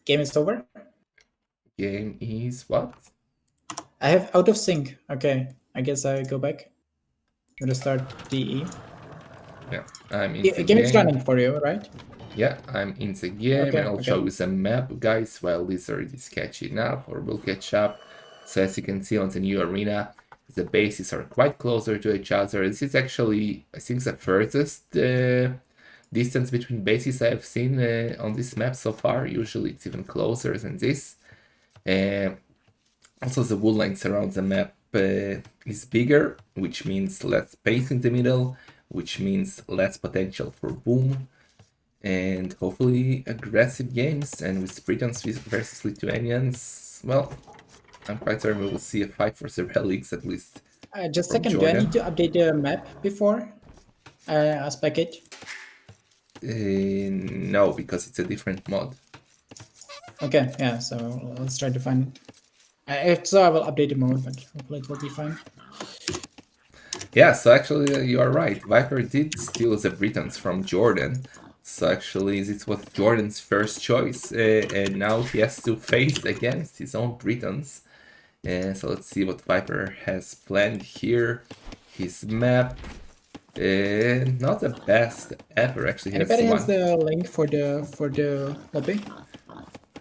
Game is over. Game is what? I have out of sync. Okay, I guess I go back. I'm gonna start DE. Yeah, I'm in the Game is game. running for you, right? Yeah, I'm in the game, and Okay, I'll show okay. you some map, guys, while Lizard is catching up, or will catch up. So as you can see on the new arena, the bases are quite closer to each other. This is actually, I think, the furthest distance between bases I've seen on this map so far. Usually it's even closer than this. Also, the wood lines around the map is bigger, which means less space in the middle, which means less potential for boom, and hopefully aggressive games. And with Britons versus Lithuanians, well, I'm quite certain we will see a fight for the relics, at least Just a from second. Do I need Jordan. to update the map before I spec it? No, because it's a different mod. Okay, yeah. So let's try to find it. If so, I will update the mode, but hopefully it will be fine. Yeah, so actually you are right. Viper did steal the Britons from Jordan. So actually this was Jordan's first choice, and now he has to face against his own Britons. So let's see what Viper has planned here. His map, not the best ever. Actually, he has Anybody has one. the link for the lobby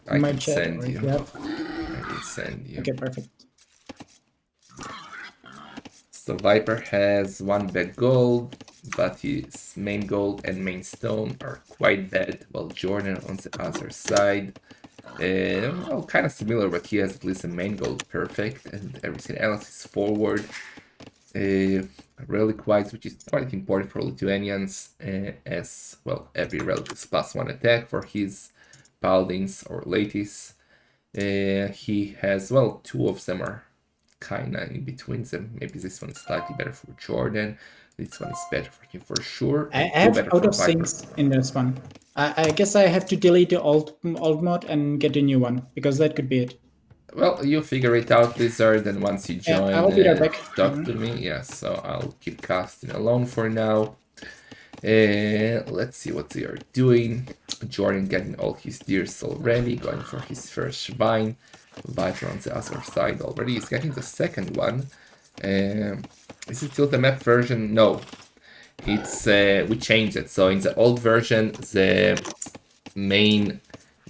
I in my can chat, send or if you. you have? I can send you. Okay, perfect. So Viper has one bad gold, but his main gold and main stone are quite bad, while Jordan on the other side, well, kind of similar, but he has at least a main gold perfect, and everything else is forward. Relic-wise, which is quite important for Lithuanians, as, well, every relic is +1 attack for his paladins or ladies. He has, well, two of them are kind of in between them. Maybe this one is slightly better for Jordan. This one is better for him for sure, I and two have better out for of Viper. syncs in this one. I guess I have to delete the old mod and get a new one, because that could be it. Well, you figure it out, Lizard, and once you Yeah, I join, will be right back. talk to me. Yeah, so I'll keep casting alone for now. Let's see what they are doing. Jordan getting all his deers already, going for his first vine. Viper on the other side already. He's getting the second one. Is it still the map version? No. It's we changed it. So in the old version, the main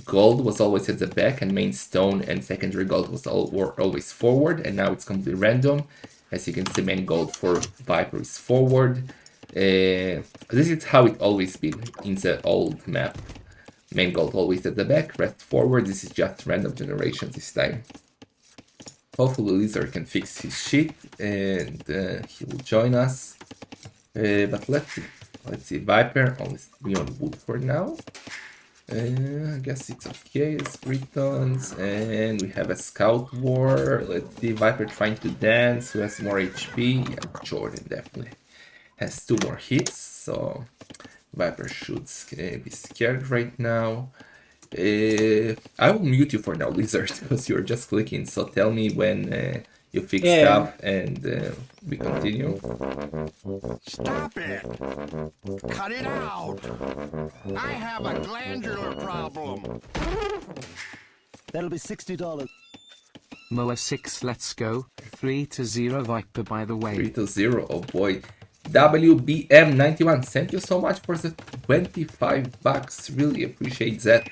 gold was always at the back, and main stone and secondary gold were always forward, and now it's completely random. As you can see, main gold for Viper is forward. This is how it always been in the old map. Main gold always at the back, rest forward. This is just random generation this time. Hopefully Lizard can fix his shit and he will join us. But let's see. Let's see. Viper only be on wood for now. I guess it's okay. It's Britons, and we have a scout war. Let's see. Viper trying to dance. Who has more HP? Yeah, Jordan definitely has 2 more hits. So Viper should be scared right now. I will mute you for now, Lizard, because you're just clicking. So tell me when you fix Yeah, stuff and we continue. Stop it! Cut it out! I have a glandular problem. That'll be $60. MoA6, let's go. 3-0 Viper, by the way. 3-0, oh boy. WBM91, thank you so much for the 25 bucks. Really appreciate that.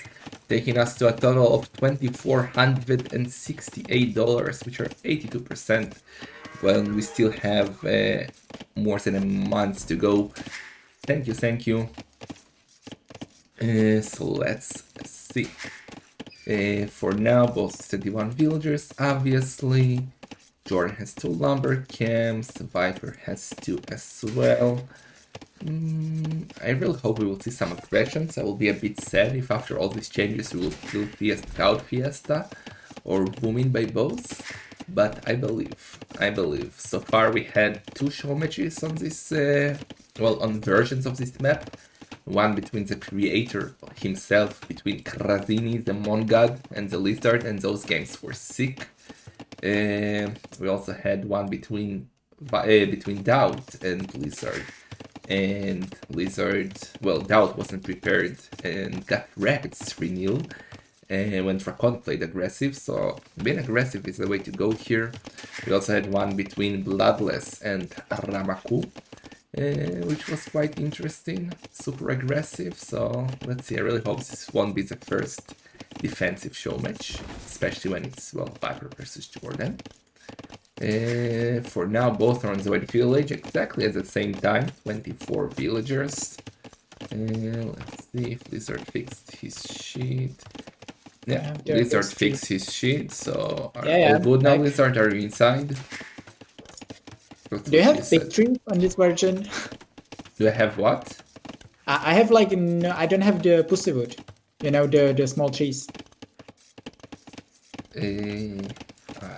Taking us to a total of $2,468, which are 82%. Well, we still have more than a month to go. Thank you, thank you. So let's see. For now, both 21 villagers, obviously. Jordan has 2 lumber camps, Viper has 2 as well. I really hope we will see some aggressions. I will be a bit sad if after all these changes we will still see a scout fiesta or booming by bows. But I believe. So far we had 2 show matches on this, on versions of this map. One between the creator himself, between Krazini, the Mon God, and the Lizard, and those games were sick. We also had one between Doubt and Lizard. And Lizard, well, Doubt wasn't prepared and got wrecked 3-0. when Dracon played aggressive, so being aggressive is the way to go here. We also had one between Bloodless and Ramaku, which was quite interesting, super aggressive, so let's see, I really hope this won't be the first defensive show match, especially when it's, well, Viper versus Jordan. For now, both are on the white village exactly at the same time, 24 villagers. Let's see if Lizard fixed his sheet. Yeah, Yeah, Lizard there's fixed his sheet, so are Yeah, all good now, back. Lizard? Are you inside? That's Do you what she have said. big tree on this version? Do I have what? I have like no, I don't have the pussywood. You know, the small trees. Uh,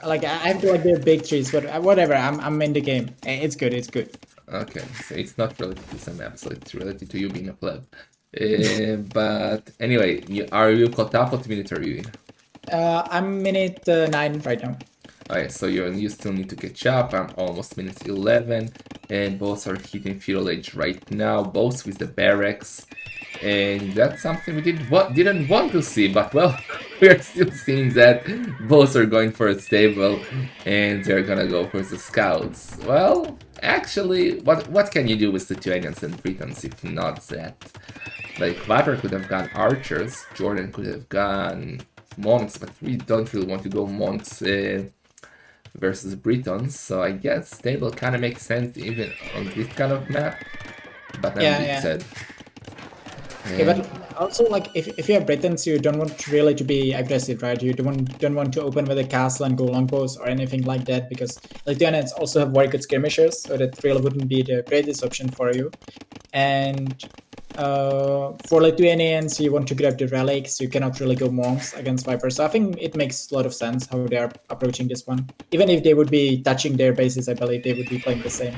Like I have like the big trees, but whatever. I'm in the game. It's good. It's good. okay, so it's not related to some map, so it's related to you being a pleb. But anyway, are you caught up? What minute are you in? I'm minute 9 right now. Okay, so you still need to catch up. I'm almost minute 11, and both are hitting Feudal Age right now, both with the barracks. And that's something we didn't want to see, but well, we're still seeing that both are going for a stable, and they're gonna go for the scouts. Well, actually, what can you do with Lithuanians and Britons if not that? Like, Viper could have gone archers, Jordan could have gone monks, but we don't really want to go monks versus Britons, so I guess stable kind of makes sense even on this kind of map. But that being said, Okay, but also like if you have Britons, you don't want really to be aggressive, right? You don't want to open with a castle and go longbows or anything like that, because Lithuanians also have very good skirmishers, so that really wouldn't be the greatest option for you. And for Lithuanians, you want to grab the relics. You cannot really go monks against Viper. So I think it makes a lot of sense how they are approaching this one. Even if they would be touching their bases, I believe they would be playing the same.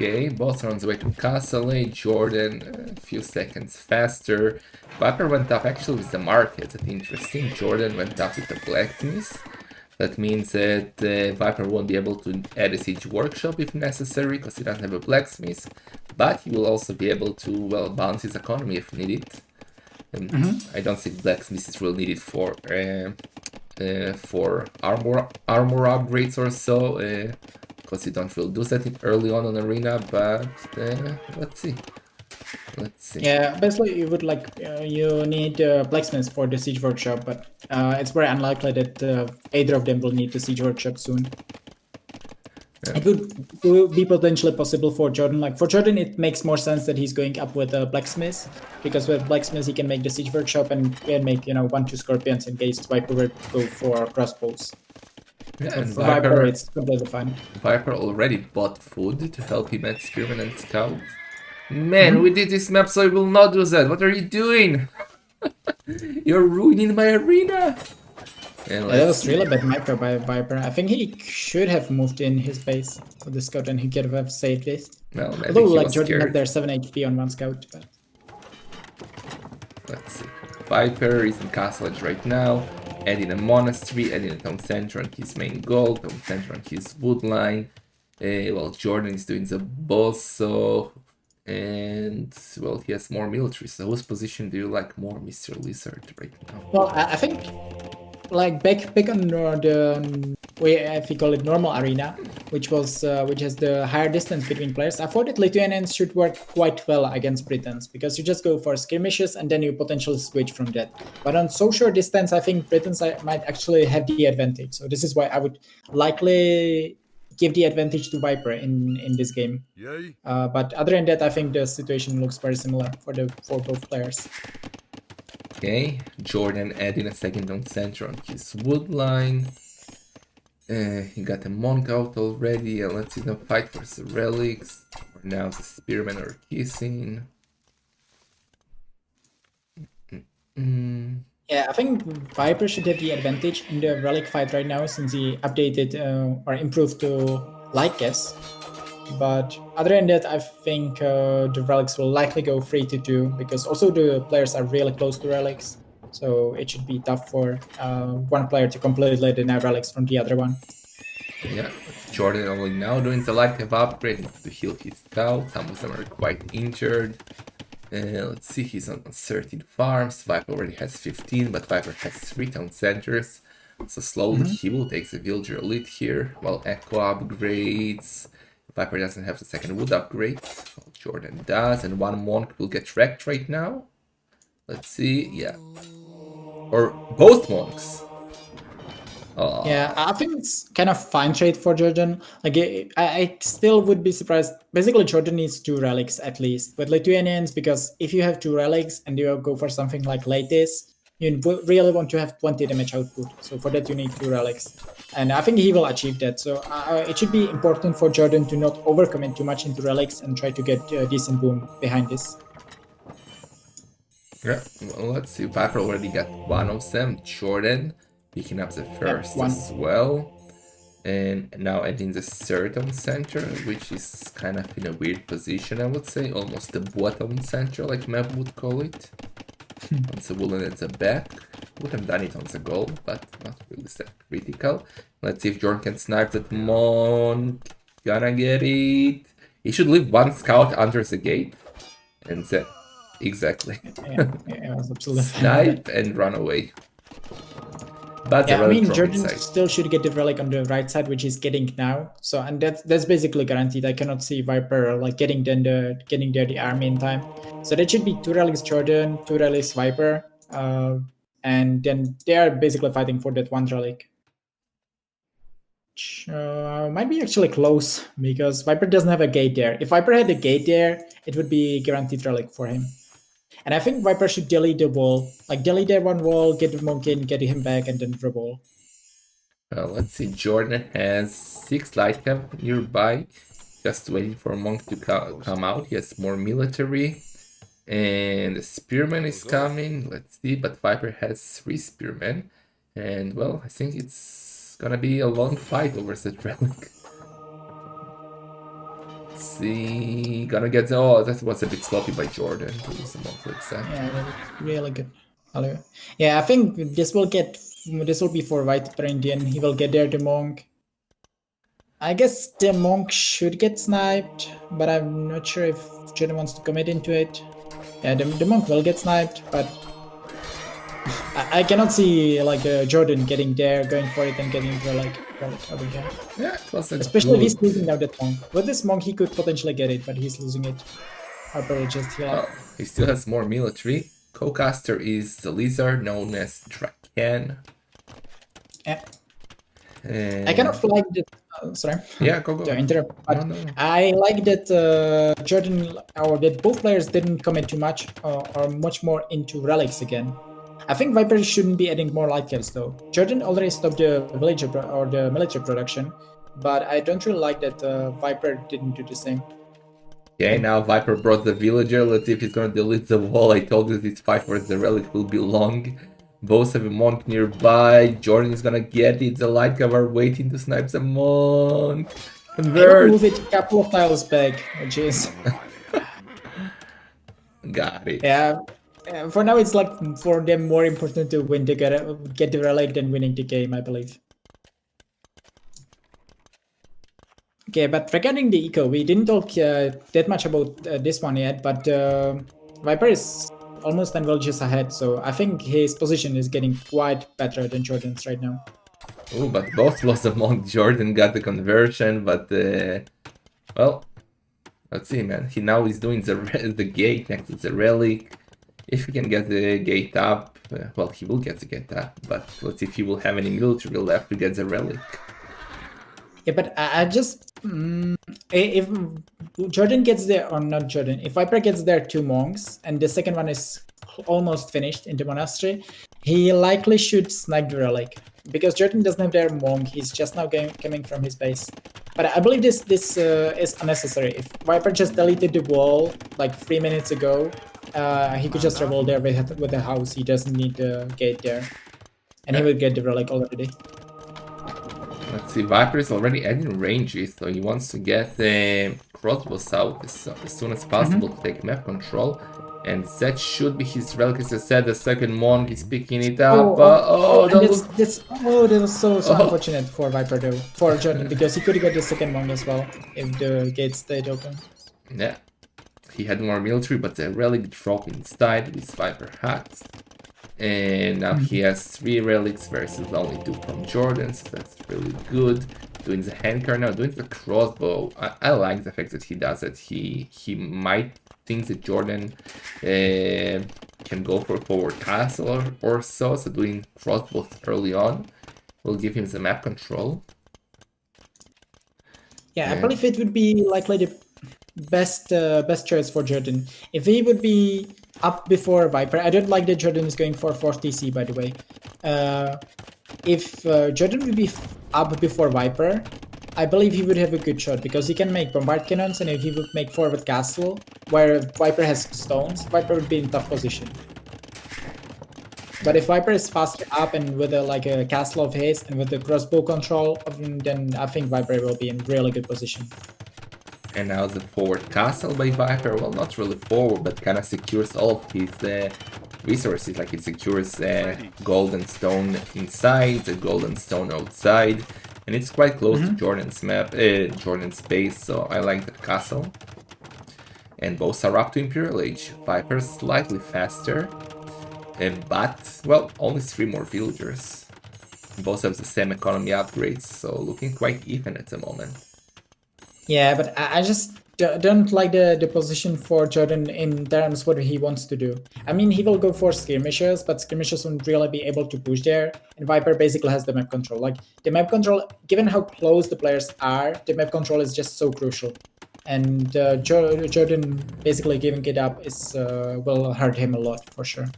okay, both are on the way to Castle. Jordan a few seconds faster. Viper went up actually with the market. That's interesting. Jordan went up with the blacksmith. That means that Viper won't be able to add a siege workshop if necessary, because he doesn't have a blacksmith. But he will also be able to, well, balance his economy if needed. And I don't think blacksmith is really needed for armor upgrades or so, because you don't really do that early on arena. But let's see. Let's see. Yeah, basically you would like you need blacksmiths for the siege workshop, but it's very unlikely that either of them will need the siege workshop soon. Yeah. It would be potentially possible for Jordan. Like for Jordan, it makes more sense that he's going up with a blacksmith, because with blacksmith he can make the siege workshop and can make 1-2 scorpions in case Viper would go for crossbows. Yeah, and For Viper, it's completely fine. Viper already bought food to help him at Spearman and Scout. Man, we did this map, so I will not do that. What are you doing? You're ruining my arena. And That was really bad micro by Viper. I think he should have moved in his base with the scout and he could have saved it. Well, maybe Although he like was Jordan scared. had their 7 HP on one scout. But... Let's see. Viper is in Castle Edge right now, adding a monastery, adding a town center on his main goal, town center on his wood line. Well, Jordan is doing the boss, so... And, well, he has more military, so whose position do you like more, Mr. Lizard, right now? Well, I think like back on the way, if we call it normal arena, which has the higher distance between players, I thought that Lithuanians should work quite well against Britons, because you just go for skirmishes and then you potentially switch from that. But on so short distance, I think Britons might actually have the advantage. So this is why I would likely give the advantage to Viper in this game. Yay. But other than that, I think the situation looks very similar for both players. Okay, Jordan adding a second on center on his wood line. He got a monk out already, and let's see them fight for the relics. For now, the spearmen are kissing. Yeah, I think Viper should have the advantage in the relic fight right now, since he updated or improved to light guess. But other than that, I think the relics will likely go 3-2, because also the players are really close to relics. So it should be tough for one player to completely deny relics from the other one. Yeah, Jordan only now doing the light have upgrade to heal his scout. Some of them are quite injured. Let's see, he's on 13 farms. Viper already has 15, but Viper has 3 town centers. So slowly he will take the villager elite here, while Echo upgrades. Viper doesn't have the second wood upgrade. Well, Jordan does, and one monk will get wrecked right now. Let's see, yeah. Or both monks. Oh, Yeah, I think it's kind of fine trade for Jordan. Like, I still would be surprised. Basically, Jordan needs 2 relics at least. With Lithuanians, because if you have 2 relics and you go for something like Lattice, you really want to have 20 damage output. So for that, you need 2 relics. And I think he will achieve that. So it should be important for Jordan to not overcommit too much into relics and try to get a decent boom behind this. yeah. Well, let's see. Viper already got one of them. Jordan picking up the first one. as well. And now adding the third on center, which is kind of in a weird position, I would say. Almost the bottom center, like Map would call it. On the woolen at the back. Would have done it on the goal, but not really that critical. Let's see if Jordan can snipe that monk. Gonna get it. He should leave one scout under the gate. And then, exactly. Yeah, I was absolutely fine with Snipe that. and run away. But the Yeah, I relic mean, from Jordan inside. still should get the relic on the right side, which he's getting now. So, and that's basically guaranteed. I cannot see Viper like getting there the army in time. So that should be 2 relics Jordan, 2 relics Viper, and then they are basically fighting for that 1 relic. Might be actually close because Viper doesn't have a gate there. If Viper had a gate there, it would be guaranteed relic for him. And I think Viper should delete the wall, like delete that 1 wall, get the monk in, get him back, and then reball. Let's see, Jordan has 6 light camp nearby, just waiting for Monk to come out. He has more military, and the Spearman is coming. Let's see, but Viper has 3 Spearmen, and well, I think it's gonna be a long fight over that relic. Let's see, gonna get oh, that was a bit sloppy by Jordan to use the Monk like that. Yeah, that was really good. Yeah, I think this will be for Viper Indian. He will get there the monk. I guess the monk should get sniped, but I'm not sure if Jordan wants to commit into it. Yeah, the monk will get sniped, but I cannot see like Jordan getting there, going for it, and getting into like over there. Yeah, it was a Especially if he's good. losing now that monk. With this monk, he could potentially get it, but he's losing it. Harper will just heal up. Oh, he still has more military. Co-caster is the lizard known as Draken. Yeah. And... I kind of like that. Sorry. Yeah, go. To interrupt, but No. I like that Jordan or that both players didn't commit too much or much more into relics again. I think Viper shouldn't be adding more light caps though. Jordan already stopped the villager or the military production, but I don't really like that Viper didn't do the same. Okay, now Viper brought the villager. Let's see if he's gonna delete the wall. I told you this fight for the relic will be long. Both have a monk nearby. Jordan is gonna get it. The light cover waiting to snipe the monk. I will Convert. move it a couple of tiles back, which is Got it. yeah. For now, it's like for them more important to win the get the relic than winning the game, I believe. Okay, but regarding the eco, we didn't talk that much about this one yet, but Viper is almost 10 villages ahead, so I think his position is getting quite better than Jordan's right now. Oh, but both lost the monk. Jordan got the conversion, but well, let's see, man. He now is doing the gate next to the relic. If he can get the gate up, well, he will get the gate up, but let's see if he will have any military left to get the relic. Yeah, but I just if Jordan gets there or not Jordan, if Viper gets there 2 monks and the second one is almost finished in the monastery, he likely should snag the relic because Jordan doesn't have their monk. He's just now coming from his base. But I believe this is unnecessary. If Viper just deleted the wall like 3 minutes ago, he could just revolt there with the house. He doesn't need the gate there, and he will get the relic already. Let's see, Viper is already adding ranges, so he wants to get the crossbows out as soon as possible to take map control. And that should be his relic. As I said, the second monk is picking it up. That was so unfortunate for Viper though, for Jordan, because he could get the second monk as well if the gates stayed open. Yeah. he had more military, but the relic drop inside with Viper hats. And now he has 3 relics versus only 2 from Jordan, so that's really good. Doing the handcar now, doing the crossbow. I like the fact that he does it. He might think that Jordan can go for a forward castle or so, so doing crossbows early on will give him the map control. Yeah, I believe it would be likely the best choice for Jordan. If he would be up before Viper, I don't like that Jordan is going for 4th TC, by the way. If Jordan would be up before Viper, I believe he would have a good shot because he can make bombard cannons, and if he would make forward castle where Viper has stones, Viper would be in tough position. But if Viper is faster up and with a castle of his and with the crossbow control, then I think Viper will be in really good position. And now the forward castle by Viper, well, not really forward, but kind of secures all of his resources. Like it secures golden stone inside, the golden stone outside, and it's quite close to Jordan's map, Jordan's base. So I like that castle. And both are up to Imperial Age. Viper slightly faster, but well, only 3 more villagers. Both have the same economy upgrades, so looking quite even at the moment. Yeah, but I just don't like the position for Jordan in terms what he wants to do. I mean, he will go for skirmishes, but skirmishes won't really be able to push there. And Viper basically has the map control. Like the map control, given how close the players are, the map control is just so crucial. And Jordan basically giving it up is will hurt him a lot for sure.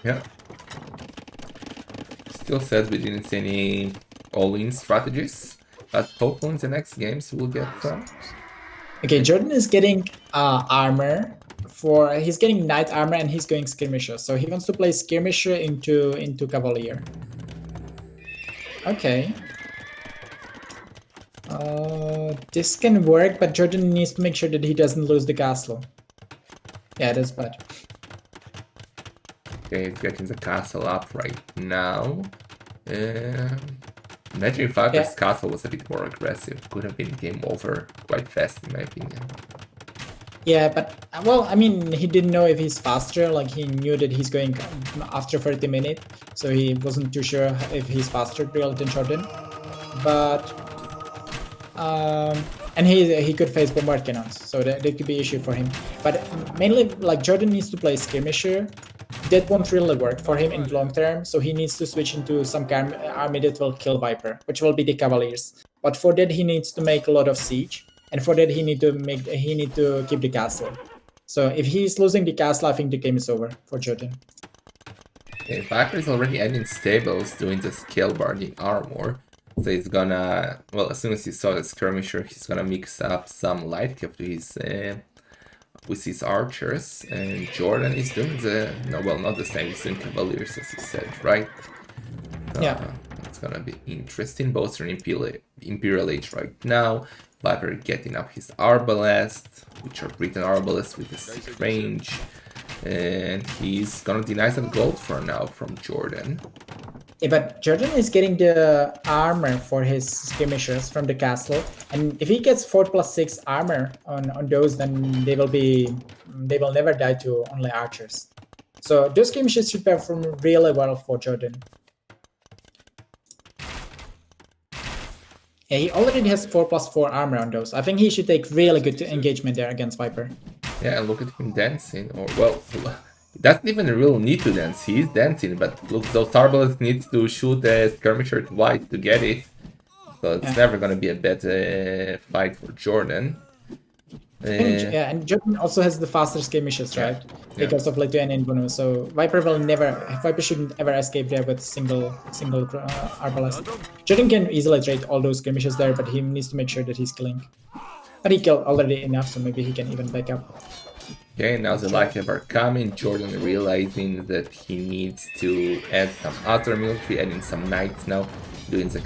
Yeah. Still said we didn't see any all-in strategies. But hopefully in the next games we'll get some. Okay, Jordan is getting armor he's getting knight armor and he's going skirmisher. So he wants to play skirmisher into cavalier. Okay. This can work, but Jordan needs to make sure that he doesn't lose the castle. Yeah, that's bad. Okay, he's getting the castle up right now. Imagine if Viper's castle was a bit more aggressive. Could have been game over quite fast in my opinion. Yeah, but well, I mean, he didn't know if he's faster. Like he knew that he's going after 30 minutes, so he wasn't too sure if he's faster than Jordan. But and he could face bombard cannons, so that could be an issue for him. But mainly, like Jordan needs to play skirmisher. That won't really work for him in long term, so he needs to switch into some army that will kill Viper, which will be the Cavaliers. But for that, he needs to make a lot of siege, and for that, he need to keep the castle. So if he's losing the castle, I think the game is over for Jordan. Okay, Viper is already adding stables, doing the skill barding armor. So he's gonna, well, as soon as he saw the skirmisher, he's gonna mix up some light cap to his with his archers, and Jordan is doing the, no, well, not the same, he's doing cavaliers as he said, right? Yeah. It's gonna be interesting. Both are in Imperial Age right now. Viper getting up his arbalest, which are Britain arbalest with a range, and he's gonna deny some gold for now from Jordan. Yeah, but Jordan is getting the armor for his skirmishers from the castle, and if he gets 4+6 armor on those, then they will never die to only archers. So those skirmishers should perform really well for Jordan. Yeah, he already has 4+4 armor on those. I think he should take really good engagement there against Viper. Yeah, look at him dancing, or well, he doesn't even really need to dance, he's dancing, but look, those arbalists need to shoot a skirmisher twice to get it. So it's never gonna be a bad fight for Jordan. Yeah, and Jordan also has the faster skirmishes, right? Because of Lithuanian bonus. So Viper shouldn't ever escape there with single arbalest. Jordan can easily trade all those skirmishes there, but he needs to make sure that he's killing. But he killed already enough, so maybe he can even back up. Okay, now the light cap are coming. Jordan realizing that he needs to add some other military, adding some knights now, doing the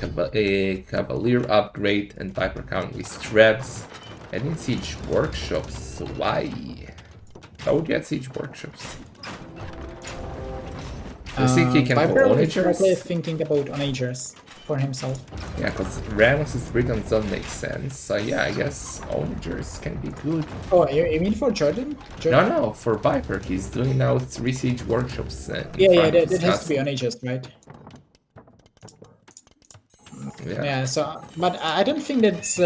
cavalier upgrade, and Viper coming with traps. Adding siege workshops. Why? How would you add siege workshops? You think he can Viper go is onagers? probably thinking about onagers. for himself. Yeah, because Ramos's Britons don't make sense. So yeah, I guess Onagers can be good. Oh, you mean for Jordan? No, for Viper, he's doing now 3 siege workshops in Yeah, front of his that has to be castle. on Aegis, right? Yeah. Yeah, so but I don't think that's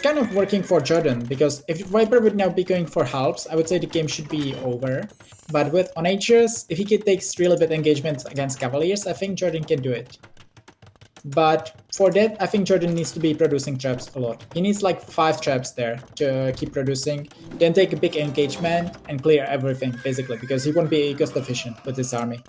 kind of working for Jordan, because if Viper would now be going for halves, I would say the game should be over. But with Onagers, if he takes really bad engagements against Cavaliers, I think Jordan can do it. But for that, I think Jordan needs to be producing traps a lot. He needs like 5 traps there to keep producing, then take a big engagement and clear everything, basically, because he won't be cost efficient with his army.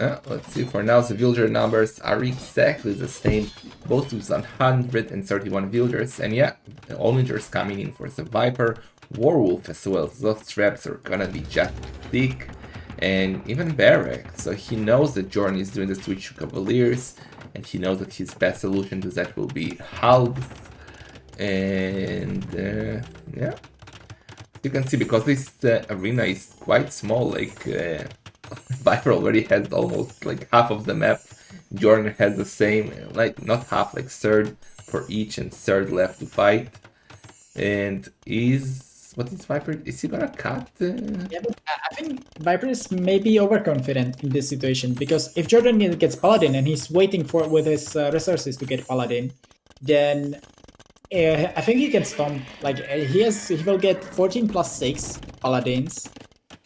Let's see, for now the villager numbers are exactly the same, both with 131 villagers, and yeah, the Onagers coming in for the Viper, Warwolf as well. Those traps are gonna be just thick, and even Barrack, so he knows that Jordan is doing the switch to Cavaliers, and he knows that his best solution to that will be halves, and yeah, you can see, because this arena is quite small, like Viper already has almost like half of the map. Jordan has the same, like not half, like third for each, and third left to fight. And what is Viper? Is he gonna cut? Yeah, but I think Viper is maybe overconfident in this situation, because if Jordan gets Paladin and he's waiting for with his resources to get Paladin, then I think he can stomp. Like he will get 14 plus 6 Paladins,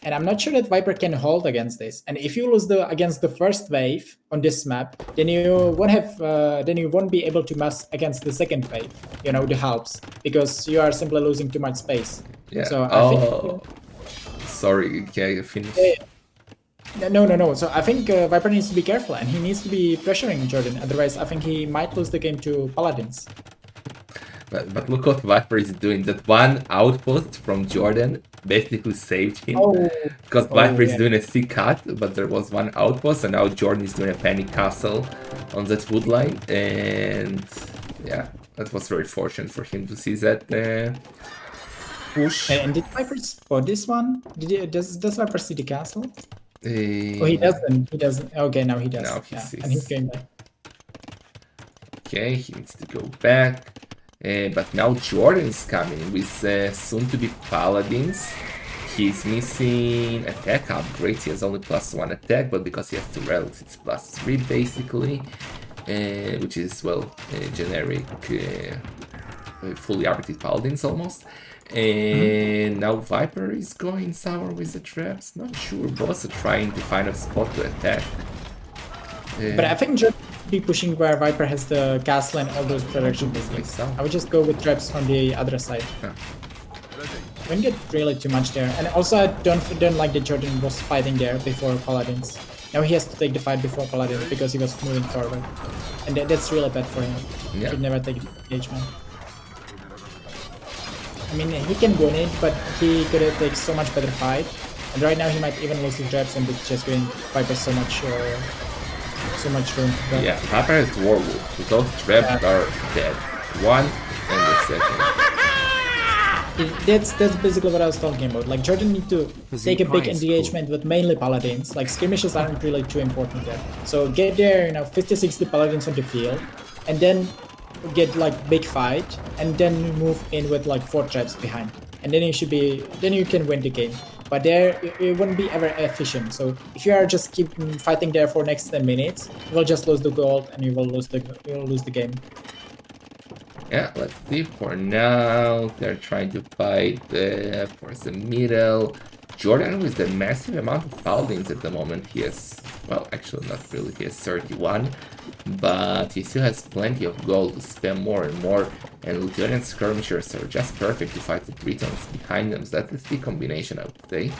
and I'm not sure that Viper can hold against this. And if you lose against the first wave on this map, then you won't be able to mass against the second wave. You know, the halves, because you are simply losing too much space. Yeah. So I think. Sorry. Can I finish? No. So I think Viper needs to be careful, and he needs to be pressuring Jordan. Otherwise, I think he might lose the game to Paladins. But look what Viper is doing. That one outpost from Jordan basically saved him. Because Viper is doing a C cut, but there was one outpost, and now Jordan is doing a panic castle on that wood line. And yeah, that was very fortunate for him to see that push. And did Viper spot this one? Does Viper see the castle? Oh, he doesn't. He doesn't. Okay, now he does. Now he yeah. sees. And he's going back. Okay, he needs to go back. But now Jordan is coming with soon-to-be Paladins. He's missing attack upgrades. He has only +1 attack, but because he has 2 relics, it's +3 basically, which is, well, generic, fully upgraded Paladins almost. And now Viper is going sour with the traps. Not sure. Both are trying to find a spot to attack. But I think Jordan be pushing where Viper has the castle and all those protection business. I would just go with traps on the other side. Don't get really too much there. And also I don't like that Jordan was fighting there before Paladins. Now he has to take the fight before Paladins because he was moving forward. And that's really bad for him. Yeah. Should never take the engagement. I mean, he can win it, but he could have taken so much better fight. And right now he might even lose the traps, and it's just giving Viper so much room to grab. Yeah, Viper has Warwolf. Those traps are dead. One and the second. That's basically what I was talking about. Like Jordan need to take a big engagement with mainly Paladins. Like skirmishes aren't really too important there. So get there, 50-60 Paladins on the field, and then get like big fight, and then move in with like 4 traps behind, and then you can win the game. But there it wouldn't be ever efficient. So if you are just keep fighting there for next 10 minutes, you will just lose the gold and you will lose the game. Yeah, let's see. For now, they're trying to fight for the middle. Jordan with the massive amount of paladins at the moment. He has, well, actually not really. He has 31, but he still has plenty of gold to spend more and more. And Lithuanian skirmishers are just perfect to fight the Britons behind them. So that's the combination, I would say.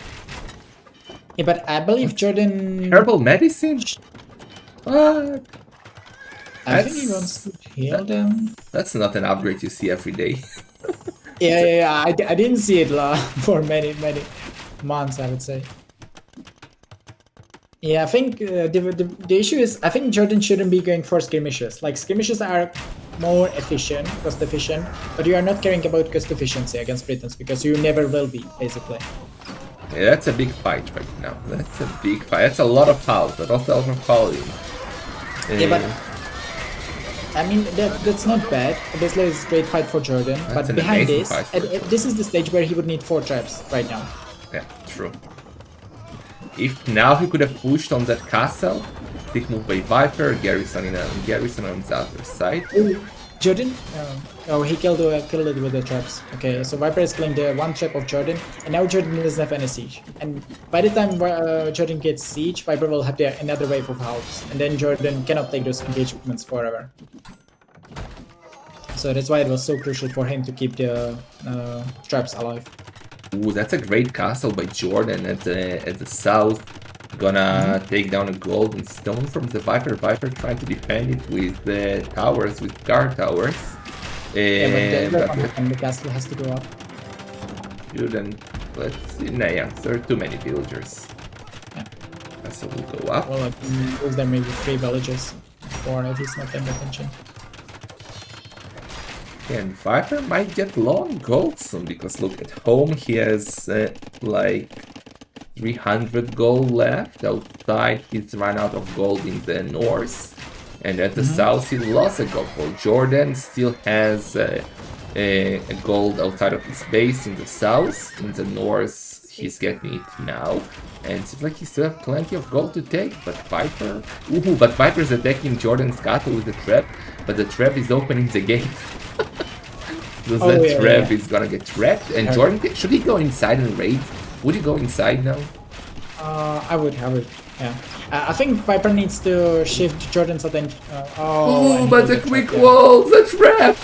Yeah, but I believe Jordan. Herbal medicine? What? I think he wants to heal them. That's not an upgrade you see every day. Yeah. I didn't see it for many months, I would say. Yeah, I think the issue is, I think Jordan shouldn't be going for skirmishes. Like skirmishes are more efficient, cost efficient, but you are not caring about cost efficiency against Britons because you never will be, basically. Yeah, that's a big fight right now. That's a big fight. That's a lot of health, but also a lot of quality. Yeah, but I mean that's not bad. Obviously, it's a great fight for Jordan. That's But an behind amazing this, fight for Jordan. this is the stage where he would need 4 traps right now. Yeah, true. If now he could have pushed on that castle, big move by Viper, Garrison on the other side. Ooh, Jordan? Oh, he killed it with the traps. Okay, so Viper is killing the 1 trap of Jordan, and now Jordan doesn't have any siege. And by the time Jordan gets siege, Viper will have another wave of halves, and then Jordan cannot take those engagements forever. So that's why it was so crucial for him to keep the traps alive. Ooh, that's a great castle by Jordan at the south. Gonna take down a golden stone from the Viper. Viper trying to defend it with the towers, with guard towers. Yeah, but But the castle has to go up. Jordan, let's see. Nah, yeah, there are too many villagers. Yeah. Castle will go up. Well, like, lose there maybe 3 villages, or if he's not paying attention. And Viper might get low on gold soon, because look, at home he has like 300 gold left. Outside he's run out of gold in the north. And at the south he lost a gold. Well, Jordan still has a gold outside of his base in the south. In the north he's getting it now. And it seems like he still has plenty of gold to take. But Viper... Ooh, but Viper's attacking Jordan's castle with the trap. But the trap is opening the gate. So that trap is gonna get trapped. And Jordan, should he go inside and raid? Would you go inside now? I would, yeah. I think Viper needs to shift Jordan's attention. Oh, but the quick wall, the trap!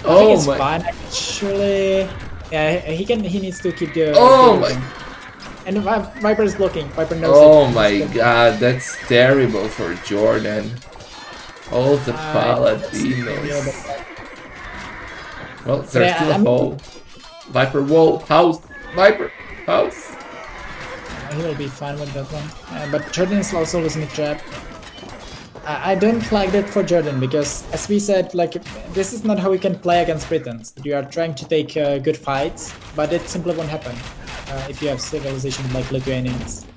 I think it's fine, actually. Yeah, he needs to keep the... Oh my... And Viper is blocking, Viper knows Oh my god, that's terrible for Jordan. All the Paladinos. Well, there's still a hole. Viper wall, house, Viper, house. He will be fine with that one. But Jordan is also losing a trap. I don't like that for Jordan, because as we said, like, this is not how we can play against Britons. You are trying to take good fights, but it simply won't happen if you have civilization like Lithuanians.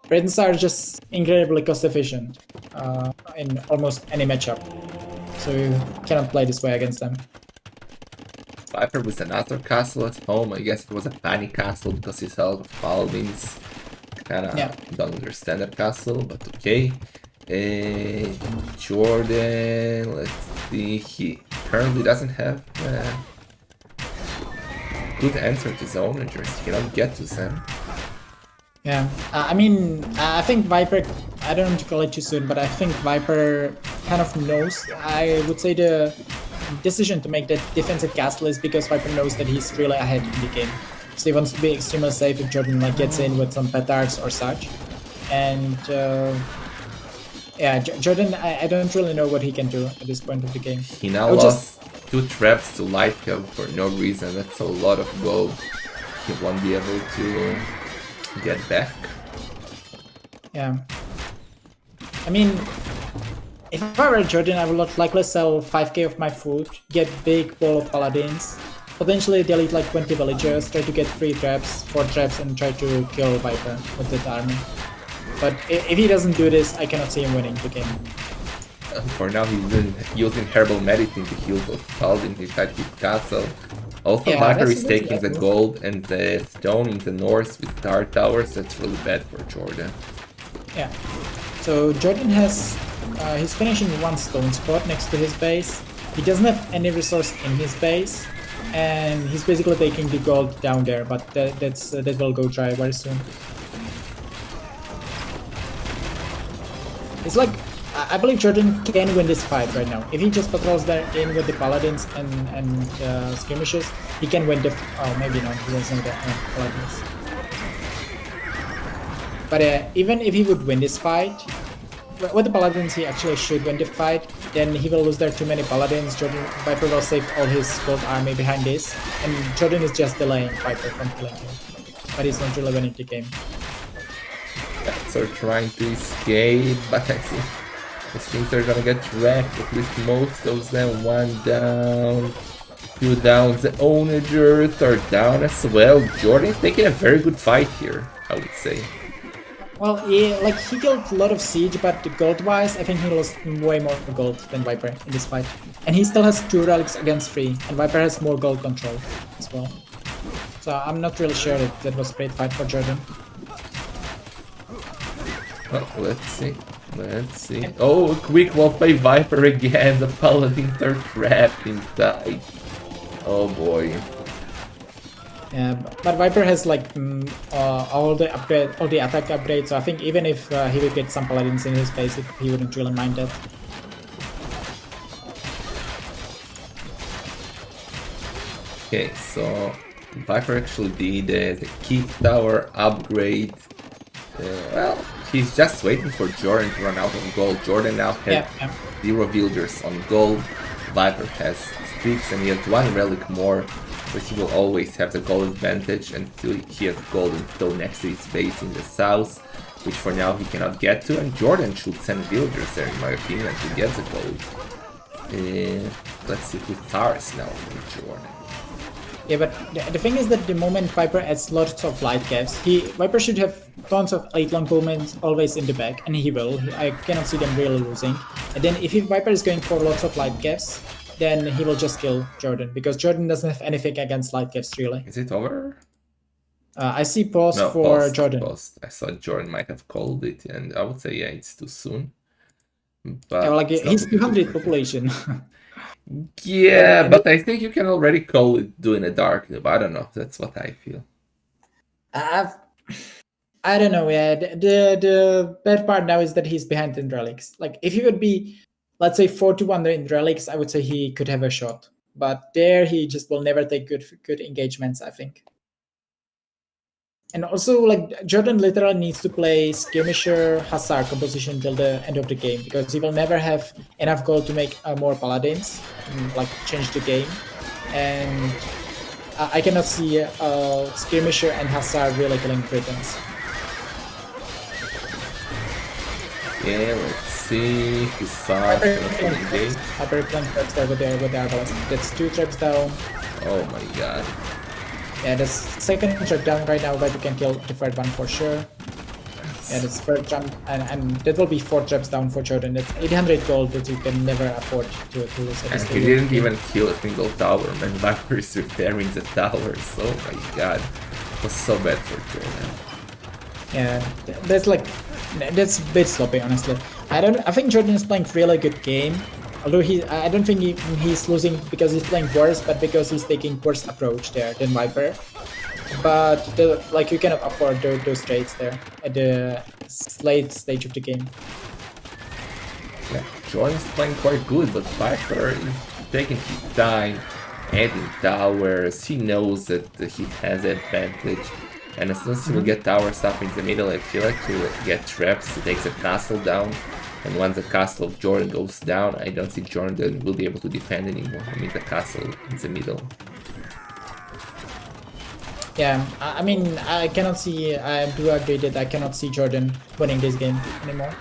Britons are just incredibly cost efficient in almost any matchup, so you cannot play this way against them. Viper with another castle at home. I guess it was a panic castle because he's out of paladins. Kinda don't understand that castle, but okay. Jordan, let's see. He currently doesn't have good answer to his own injuries. He cannot get to them. Yeah, I mean, I think Viper, I don't want to call it too soon, but I think Viper kind of knows. I would say the decision to make that defensive castle is because Viper knows that he's really ahead in the game. So he wants to be extremely safe if Jordan like gets in with some petards or such. And yeah, Jordan, I don't really know what he can do at this point of the game. He now lost 2 traps to light kill for no reason. That's a lot of gold. He won't be able to get back. Yeah. I mean, if I were Jordan, I would likely sell 5k of my food, get big ball of paladins, potentially delete like 20 villagers, try to get 3 traps, 4 traps, and try to kill Viper with that army. But if he doesn't do this, I cannot see him winning the game. For now, he's using herbal medicine to heal both paladins inside his castle. Also, Viper is taking the gold and the stone in the north with star towers. That's really bad for Jordan. Yeah. So Jordan has... he's finishing 1 stone spot next to his base. He doesn't have any resource in his base, and he's basically taking the gold down there, but that will go dry very soon. It's like, I believe Jordan can win this fight right now. If he just patrols there in with the paladins and skirmishes, he can win the... oh, maybe not, he doesn't have paladins. But even if he would win this fight, with the paladins he actually should win the fight, then he will lose there too many paladins. Viper will save all his gold army behind this, and Jordan is just delaying Viper from killing him. But he's not really winning the game. So trying to escape, but I think they're gonna get wrecked, at least most of them. 1 down, 2 down, the onagers are down as well. Jordan's taking a very good fight here, I would say. Well, yeah, like he killed a lot of siege, but gold-wise, I think he lost way more gold than Viper in this fight. And he still has 2 relics against 3, and Viper has more gold control as well. So I'm not really sure that that was a great fight for Jordan. Well, let's see. Let's see. Oh, quick wall by Viper again. The paladins are trapped inside. Oh boy. Yeah, but Viper has like all the attack upgrades. So I think even if he would get some paladins in his base, he wouldn't really mind that. Okay, so Viper actually did the keep tower upgrade. Well, he's just waiting for Jordan to run out of gold. Jordan now has 0 villagers on gold. Viper has 6 and he has 1 relic more, but he will always have the gold advantage until he has golden stone next to his base in the south, which for now he cannot get to, and Jordan should send villagers there in my opinion to get the gold. Let's see who towers now for Jordan. Yeah, but the thing is that the moment Viper adds lots of light caps, Viper should have tons of 8 long bowmen always in the back, and he will. I cannot see them really losing. And then if Viper is going for lots of light caps, then he will just kill Jordan, because Jordan doesn't have anything against light caps really. Is it over? I see pause No, for post, Jordan. Post. I thought Jordan might have called it, and I would say yeah, it's too soon. But yeah, like he's 200 population. Yeah, but I think you can already call it doing a dark noob. I don't know. That's what I feel. I don't know. Yeah, the bad part now is that he's behind in relics. Like if he would be, let's say 4-1 in relics, I would say he could have a shot. But there he just will never take good engagements, I think. And also, like Jordan literally needs to play skirmisher Hussar composition till the end of the game, because he will never have enough gold to make more paladins, and, like change the game. And I cannot see skirmisher and Hussar really killing Britons. Yeah, let's see. Hussar killing game. Hyper plant traps there with the Arbalest. That's 2 traps down. Oh my god. Yeah, that's second trap down right now, but you can kill the third one for sure. Yeah, that's third jump, and that will be 4 traps down for Jordan. That's 800 gold that you can never afford to lose. And he didn't even kill a single tower, man. Viper is repairing the towers. Oh my god. It was so bad for Jordan. Yeah, that's a bit sloppy, honestly. I think Jordan is playing really good game. Although I don't think he's losing because he's playing worse, but because he's taking worse approach there than Viper. But you cannot afford those trades there at the late stage of the game. Yeah, Jordan's playing quite good, but Viper is taking his time, adding towers. He knows that he has advantage, and as soon as he will get towers up in the middle, I feel like he will get traps. He takes a castle down. And once the castle of Jordan goes down, I don't think Jordan will be able to defend anymore. I mean, the castle in the middle. Yeah, I mean, I cannot see, I do agree that I cannot see Jordan winning this game anymore.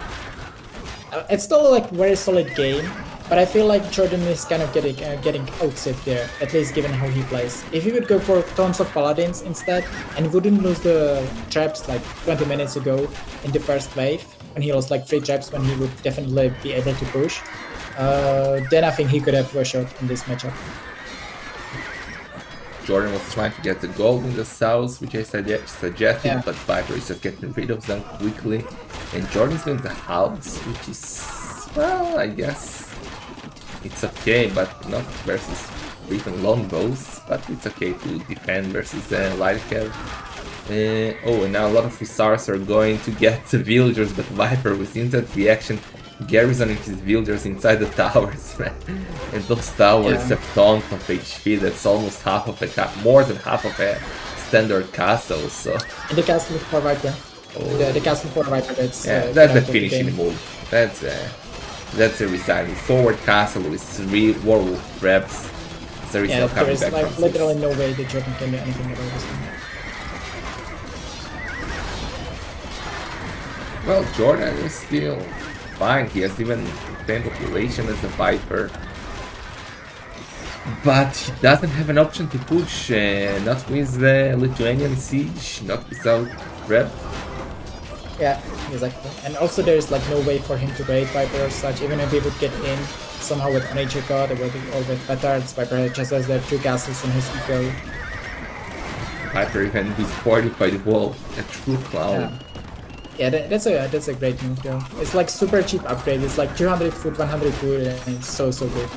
It's still like very solid game, but I feel like Jordan is kind of getting outsaved there, at least given how he plays. If he would go for tons of paladins instead, and wouldn't lose the traps like 20 minutes ago in the first wave, when he lost like 3 traps when he would definitely be able to push, then I think he could have a shot in this matchup. Jordan was trying to get the gold in the south, which I suggested, but Viper is just getting rid of them quickly. And Jordan's going to the house, which is, well, I guess it's okay, but not versus even longbows, but it's okay to defend versus light cav. Oh, and now a lot of Hussars are going to get the villagers, but Viper with instant reaction garrisoning his villagers inside the towers, man. And those towers have tons of HP, that's almost half of more than half of a standard castle, so... And the castle for Viper. The castle for Viper, that's... Yeah, that's the finishing move. That's a resigning forward castle with 3 werewolf traps. There is no coming back like from literally no way that Jordan can do anything about this thing. Well, Jordan is still fine. He has even 10 population as a Viper. But he doesn't have an option to push, not with the Lithuanian siege, not without rep. Yeah, exactly. And also there's like no way for him to raid Viper or such. Even if he would get in somehow with Nature God or with Petards, Viper just has the two castles in his eco. Viper even be supported by the wall. A true clown. Yeah. Yeah, that's a great move though. It's like super cheap upgrade. It's like 200 food, 100 food, and it's so good.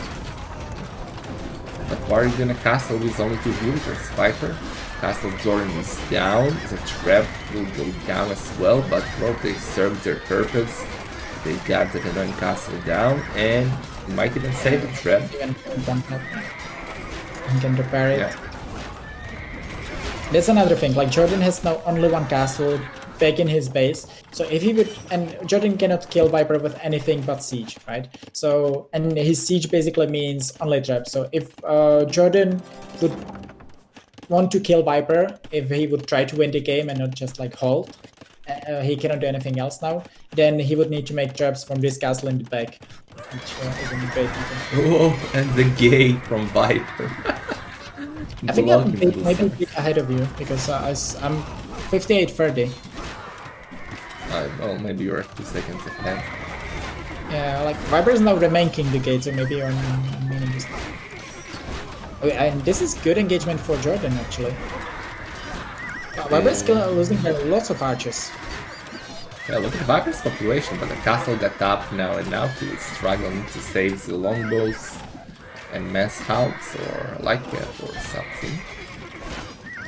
But why are you gonna castle with only 2 villagers? Viper? Castle Jordan is down. The trap will go down as well, but well, they served their purpose. They got the annoying castle down, and might even save the trap. Even one tap. He can repair it. Yeah. That's another thing. Like Jordan has now only one castle back in his base. So if he would, and Jordan cannot kill Viper with anything but siege, right? So and his siege basically means only trap. So if Jordan would want to kill Viper, if he would try to win the game and not just like hold, he cannot do anything else now. Then he would need to make traps from this castle in the back, which isn't great either. Oh, and the gate from Viper. I think I'm Blocking the maybe a side. bit ahead of you because I'm 58-30. Well, maybe you're 2 seconds ahead. Yeah, like Viper is now remaking the gate, so maybe you're meaning this. Okay, and this is good engagement for Jordan actually. Viper is losing by lots of archers. Yeah, look at Viper's population, but the castle got up now, and now he's struggling to save the longbows and mass hulks or light cap or something.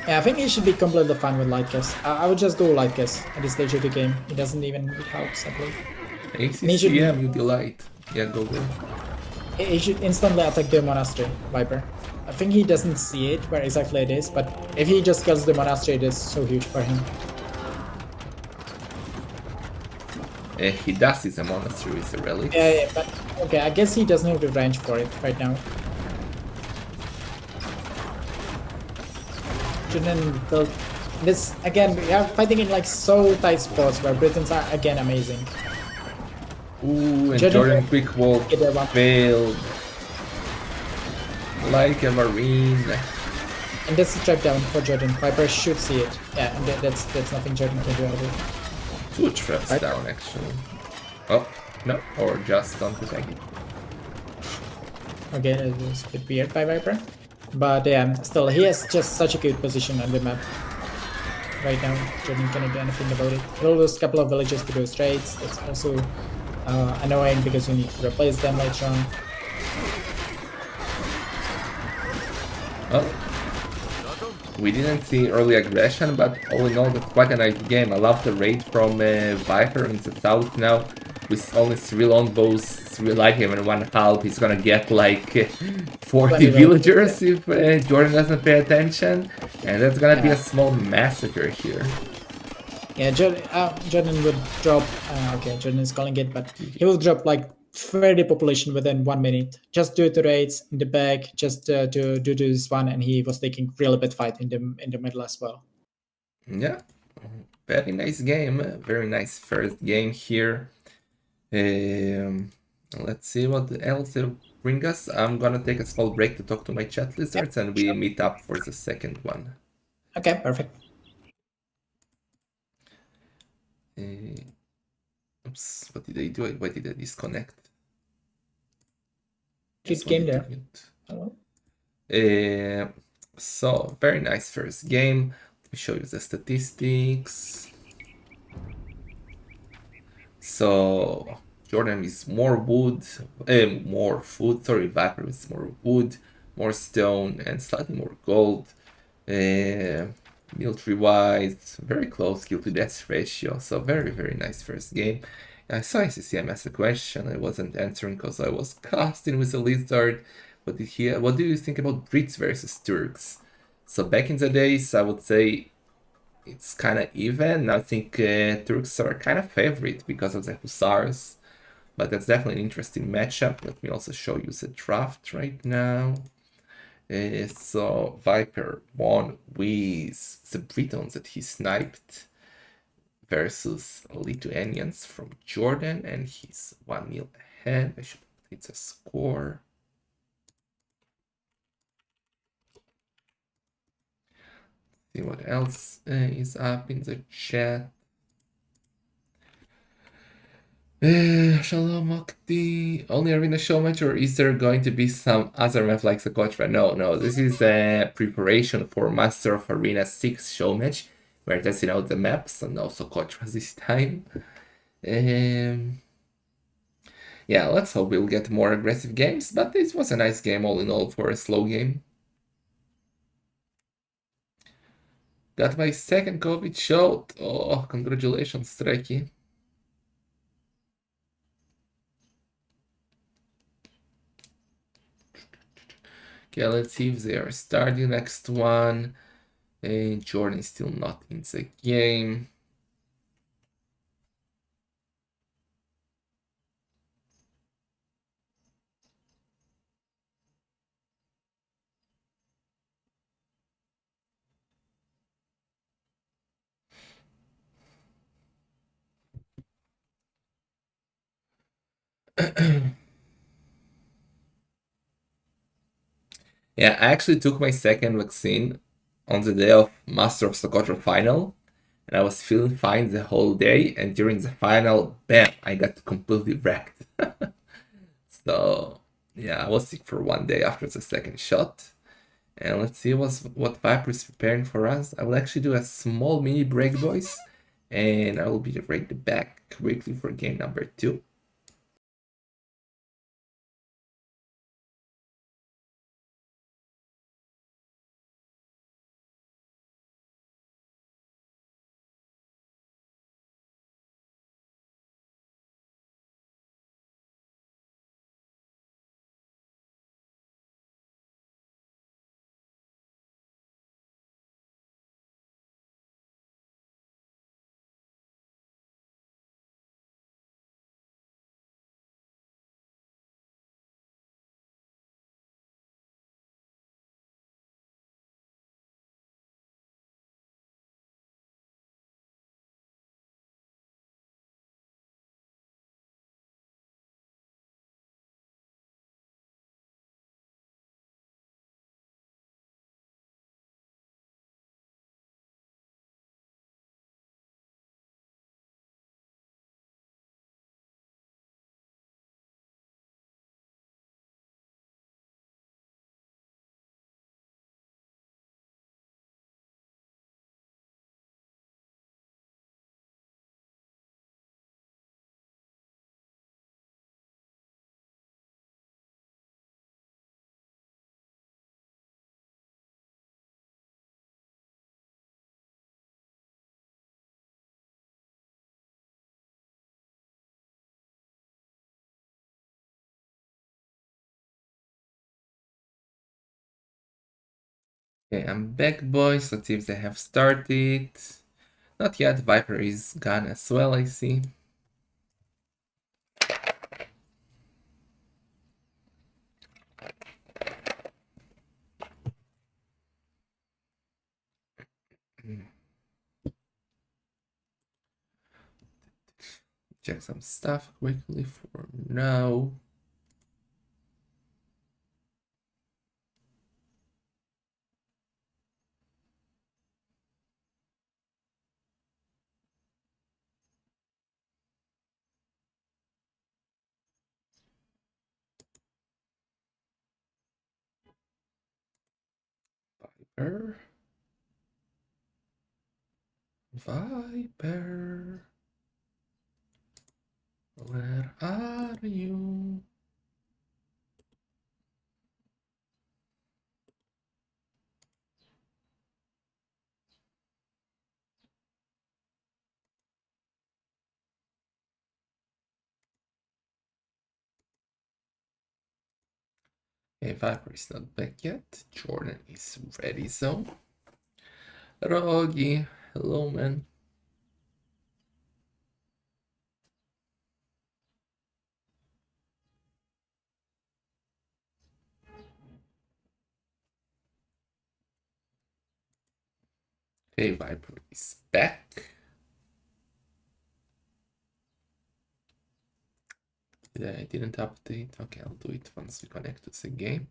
Yeah, I think he should be completely fine with Lightcast. I would just go Lightcast at this stage of the game. He doesn't even need helps, I believe. And ACCM, you delight. Yeah, go go. he should instantly attack the Monastery, Viper. I think he doesn't see it where exactly it is, but if he just kills the Monastery, it is so huge for him. He does see the monastery with the relics. Yeah, but okay, I guess he doesn't have the range for it right now. Jordan built this again. We are fighting in like so tight spots where Britons are again amazing. Ooh, and Jordan quick wall failed. Like a marine. And that's a trap down for Jordan. Viper should see it. Yeah, and that's nothing Jordan can do out of it. 2 traps right down actually. Oh, no, or just don't protect it. Okay, that was a bit weird by Viper. But yeah, still, he has just such a good position on the map. Right now, Jordan cannot do anything about it. He'll lose a couple of villages to those raids. That's also annoying because you need to replace them later on. Oh. We didn't see early aggression, but all in all, that's quite a nice game. I love the raid from Viper in the south now. With only 3 longbows, 3 light him and 1 half, he's gonna get like 40 villagers if Jordan doesn't pay attention. And that's gonna be a small massacre here. Yeah, Jordan would drop. Okay, Jordan is calling it, but he will drop like 30 population within 1 minute. Just do the raids in the back, just to do this one, and he was taking really bad fight in the middle as well. Yeah, very nice game. Very nice first game here. Let's see what else it'll bring us. I'm gonna take a small break to talk to my chat lizards, and we meet up for the second one. Okay, perfect. Oops, what did I do? Why did I disconnect? Good game there. So, very nice first game. Let me show you the statistics. So, Jordan is more wood, more food, sorry, Viper is more wood, more stone, and slightly more gold. Military-wise, very close kill to death ratio, so very nice first game. I saw ICCM ask a question, I wasn't answering because I was casting with a lizard. What do you think about Brits versus Turks? So back in the days, I would say it's kind of even. I think Turks are kind of favorite because of the Hussars, but that's definitely an interesting matchup. Let me also show you the draft right now. So Viper won with the Britons that he sniped versus Lithuanians from Jordan, and he's 1-0 ahead. I should put a score. See what else is up in the chat. Shalom Mokti, only arena showmatch, or is there going to be some other map like the Kochra? No, this is a preparation for Master of Arena 6 showmatch. We're testing out the maps and also Kochra this time. Yeah, let's hope we'll get more aggressive games, but this was a nice game all in all for a slow game. Got my second COVID shot. Oh, congratulations, Streki. Okay, let's see if they are starting next one. And Jordan is still not in the game. Yeah, I actually took my second vaccine on the day of Master of Sokotra final, and I was feeling fine the whole day, and during the final, bam, I got completely wrecked. So, yeah, I was sick for 1 day after the second shot. And let's see what Viper is preparing for us. I will actually do a small mini break, boys, and I will be right back quickly for game number 2. Okay, I'm back, boys. Let's see if they have started. Not yet. Viper is gone as well, I see. Check some stuff quickly for now. Viper. Viper. Where are you? Okay, Viper is not back yet. Jordan is ready, so. Rogi, hello, man. Okay, Viper is back. I didn't update. Okay, I'll do it once we connect to the game.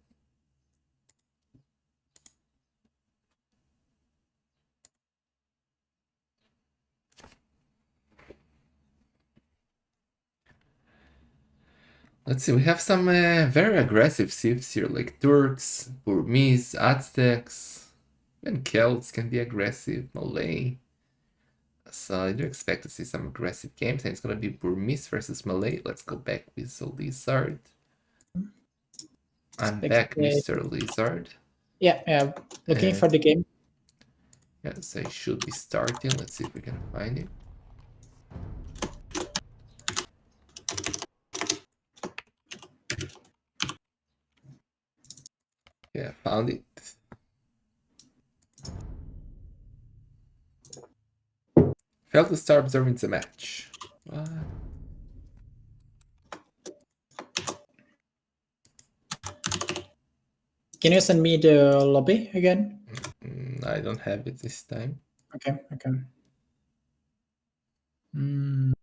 Let's see, we have some very aggressive civs here, like Turks, Burmese, Aztecs, and Celts can be aggressive, Malay. So I do expect to see some aggressive games, and it's gonna be Burmese versus Malay. Let's go back with the Lizard. I'm back, Mr. Lizard. Yeah. Looking for the game. Yes, I should be starting. Let's see if we can find it. Yeah, found it. Failed to start observing the match. What? Can you send me the lobby again? I don't have it this time. Okay. Mm,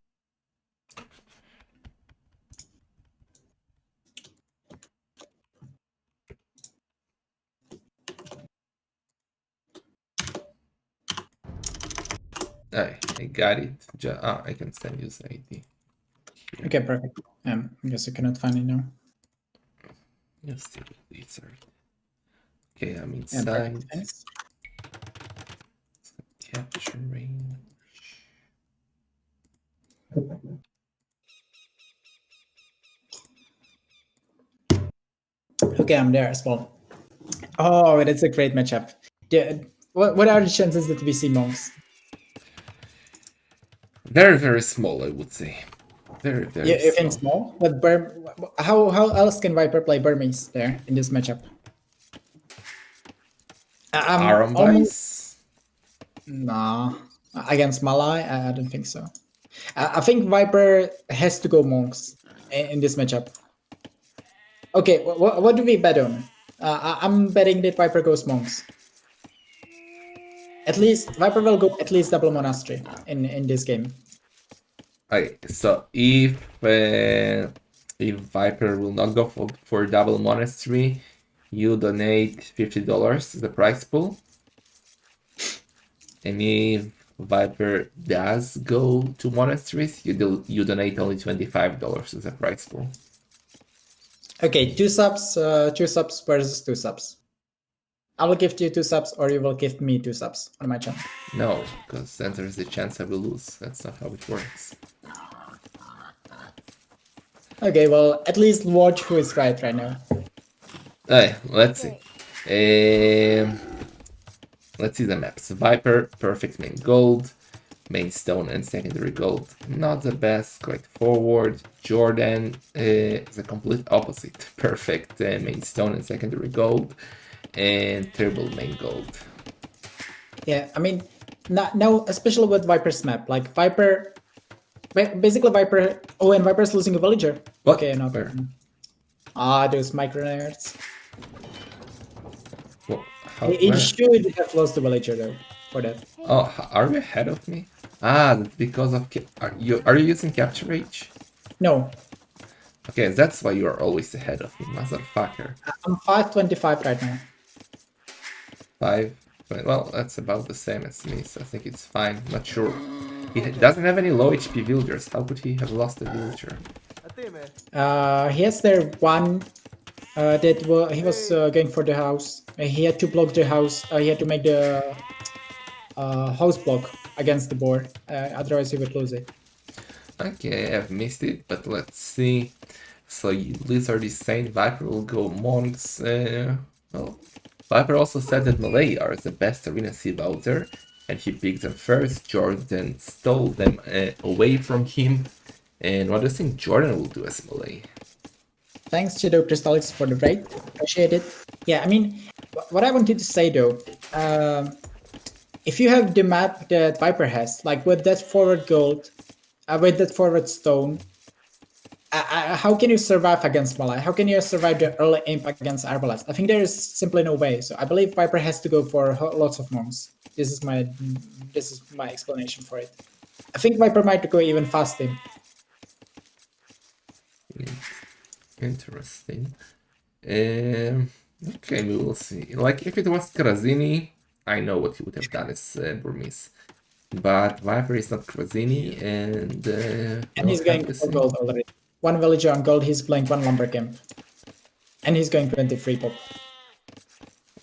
I got it. I can send you the ID. Here. okay, perfect. I guess I cannot find it now. Just the Lizard. Okay, I'm Yeah, inside. perfect. Thanks. Capturing. Okay, I'm there as well. Oh, that's a great matchup. What are the chances that we see monks? Very, very small, I would say. Very, very You think small. small? But how else can Viper play Burmese there in this matchup? I'm Aram almost Vice? nah against Malai. I don't think so. I think Viper has to go monks in this matchup. Okay, what do we bet on? I'm betting that Viper goes monks. At least Viper will go at least double monastery in this game. Okay, so if Viper will not go for double monastery, you donate $50 to the prize pool. And if Viper does go to monasteries, you donate only $25 to the prize pool. Okay, two subs versus two subs. I will give you two subs, or you will give me two subs on my channel. No, because then there's the chance I will lose. That's not how it works. Okay, well, at least watch who is right now. Hey, let's see. Let's see the maps. Viper, perfect main gold. Main stone and secondary gold, not the best. Quite forward. Jordan, the complete opposite. Perfect main stone and secondary gold. And terrible main gold. Yeah, I mean, now especially with Viper's map, like Viper, basically Viper. Oh, and Viper's losing a villager. What? Okay, not Where? those micro nerds. Well, He where? should have lost the villager though for that. Oh, are you ahead of me? Ah, that's because of are you using capture rage? No, Okay, that's why you are always ahead of me, motherfucker. I'm 525 right now. 5. Well, that's about the same as me, so I think it's fine. Not sure. He doesn't have any low HP villagers. How could he have lost a villager? He has there one he was going for the house. He had to block the house. He had to make the house block against the board. Otherwise, he would lose it. Okay, I've missed it, but let's see. So Lizard is saying Viper will go monks. Well, Viper also said that Malay are the best arena civ out there, and he picked them first. Jordan stole them away from him. And what do you think Jordan will do as Malay? Thanks, Shadow Crystallix, for the raid. Appreciate it. Yeah, I mean, what I wanted to say though, if you have the map that Viper has, like with that forward gold, with that forward stone, how can you survive against Malay? How can you survive the early imp against Arbalest? I think there is simply no way. So I believe Viper has to go for lots of monks. This is my explanation for it. I think Viper might go even fast imp. Interesting. Okay, we will see. Like, if it was Krazini, I know what he would have done as Burmese. But Viper is not Krazini, and And he's going for gold already. one villager on gold, he's playing one lumber camp. And he's going 23 pop.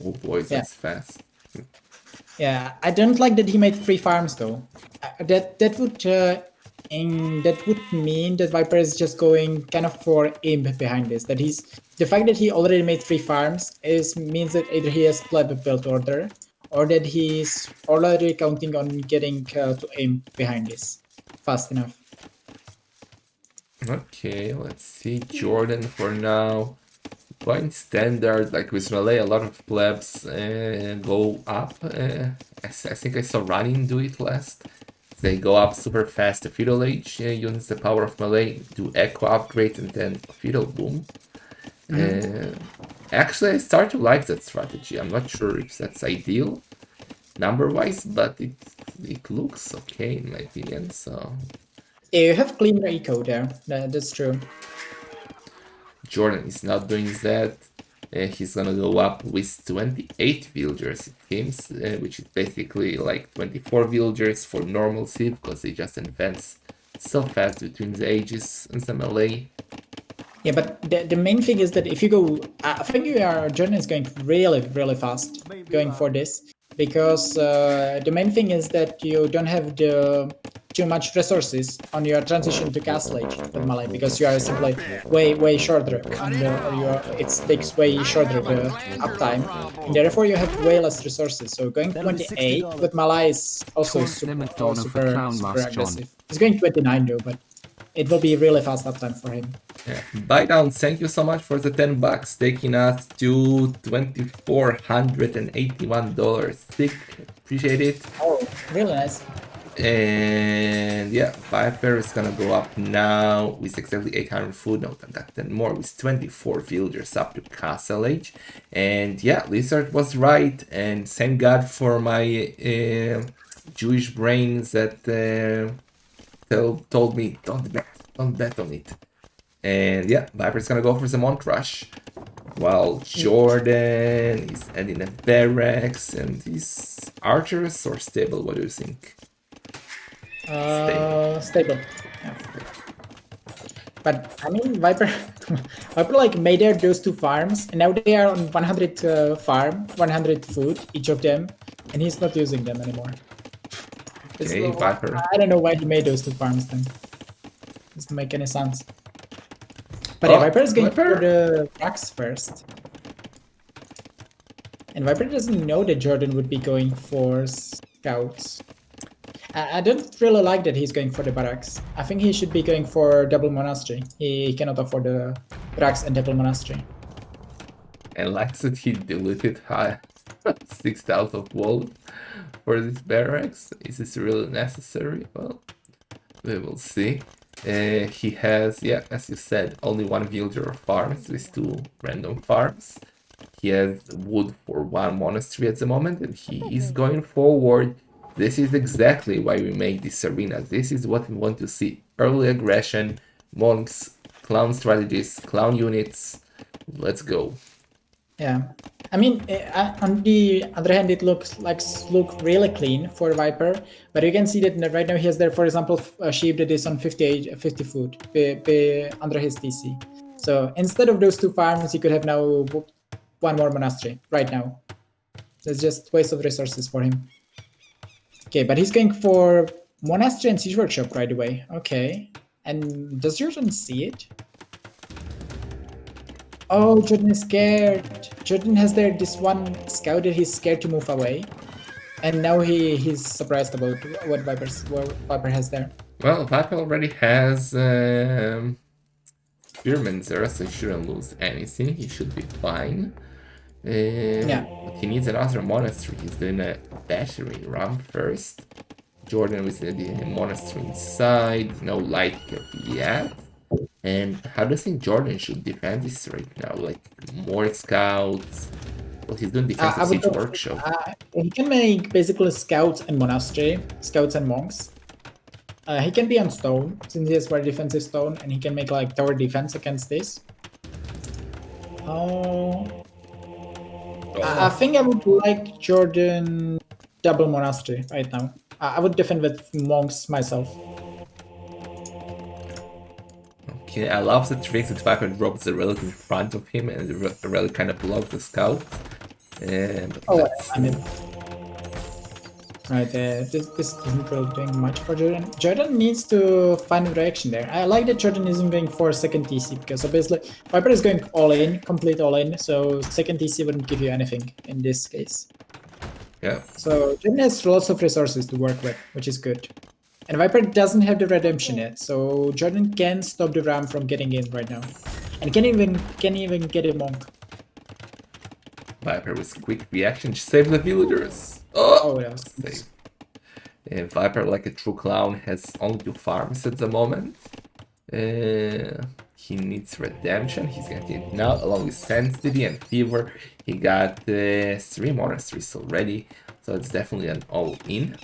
Oh boy, that's fast. Yeah, I don't like that he made 3 farms though. That would mean that Viper is just going kind of for imp behind this. That he's the fact that he already made 3 farms means that either he has pleb build order or that he's already counting on getting to imp behind this fast enough. Okay, let's see. Jordan for now. Going standard, like with melee, a lot of plebs go up. I think I saw Running do it last. They go up super fast to Feudal Age, uses the power of melee, do Echo upgrade, and then Feudal Boom. Actually, I start to like that strategy. I'm not sure if that's ideal number-wise, but it looks okay in my opinion. So Yeah, you have cleaner eco there. That's true. Jordan is not doing that. He's gonna go up with 28 villagers, it seems, which is basically like 24 villagers for normalcy because they just advance so fast between the ages and the melee. Yeah, but the main thing is that if you go, I think Jordan is going really fast going for this because the main thing is that you don't have too much resources on your transition to Castle Age with Malay because you are simply way shorter on it takes way shorter the uptime and therefore you have way less resources. So going 28 with Malay is also super aggressive. He's going 29 though, but it will be really fast uptime for him. Yeah. Buy down, thank you so much for the $10, taking us to $2,481. Thick, appreciate it. Oh, really nice. And yeah, Viper is gonna go up now with exactly 800 food. No, I got 10 more with 24 villagers up to Castle Age. And yeah, Lizard was right. And thank God for my Jewish brains that told me don't bet on it. And yeah, Viper's gonna go for the Mont Rush. While Jordan is adding a barracks and these archers or stable, what do you think? Stable. Yeah. But I mean, Viper like made those 2 farms, and now they are on 100 farm, 100 food each of them, and he's not using them anymore. Okay, Viper. I don't know why he made those 2 farms then. Doesn't make any sense. But yeah, Viper is going for the Rax first. And Viper doesn't know that Jordan would be going for scouts. I don't really like that he's going for the barracks. I think he should be going for double monastery. He cannot afford the barracks and double monastery. And like that he deleted 6,000 of wall for this barracks. Is this really necessary? Well, we will see. He has, yeah, as you said, only 1 villager farms with 2 random farms. He has wood for 1 monastery at the moment, and he is going forward. This is exactly why we make this arena. This is what we want to see. Early aggression, monks, clown strategies, clown units. Let's go. Yeah. I mean, on the other hand, it looks really clean for Viper, but you can see that right now he has there, for example, a sheep that is on 50 food under his TC. So instead of those 2 farms, he could have now 1 more monastery right now. That's just waste of resources for him. Okay, but he's going for monastery and siege workshop right away. Okay, and does Jordan see it? Oh, Jordan is scared. Jordan has this 1 scout that he's scared to move away. And now he's surprised about what Viper has there. Well, Viper already has Spearman there, so he shouldn't lose anything. He should be fine. Yeah. But he needs another monastery. He's doing a battering ram first. Jordan with the monastery inside. No light yet. And how do you think Jordan should defend this right now? Like more scouts? Well, he's doing defensive siege workshop. He can make basically scouts and monastery, scouts and monks. He can be on stone since he has very defensive stone, and he can make like tower defense against this. I think I would like Jordan double monastery right now. I would defend with monks myself. I love the tricks that Viper drops the relic in front of him and the relic kind of blocks the scout. But Oh, let's I mean, right, this isn't really doing much for Jordan. Jordan needs to find a direction there. I like that Jordan isn't going for second TC because obviously Viper is going all in, complete all in, so second TC wouldn't give you anything in this case. yeah. So Jordan has lots of resources to work with, which is good. And Viper doesn't have the redemption yet, so Jordan can stop the Ram from getting in right now. And can even get a monk. Viper with quick reaction save the villagers. Oh, Oh yeah. save. Viper, like a true clown, has only 2 farms at the moment. He needs redemption. He's getting it now, along with Sanctity and Fever. He got 3 monasteries already, so it's definitely an all-in.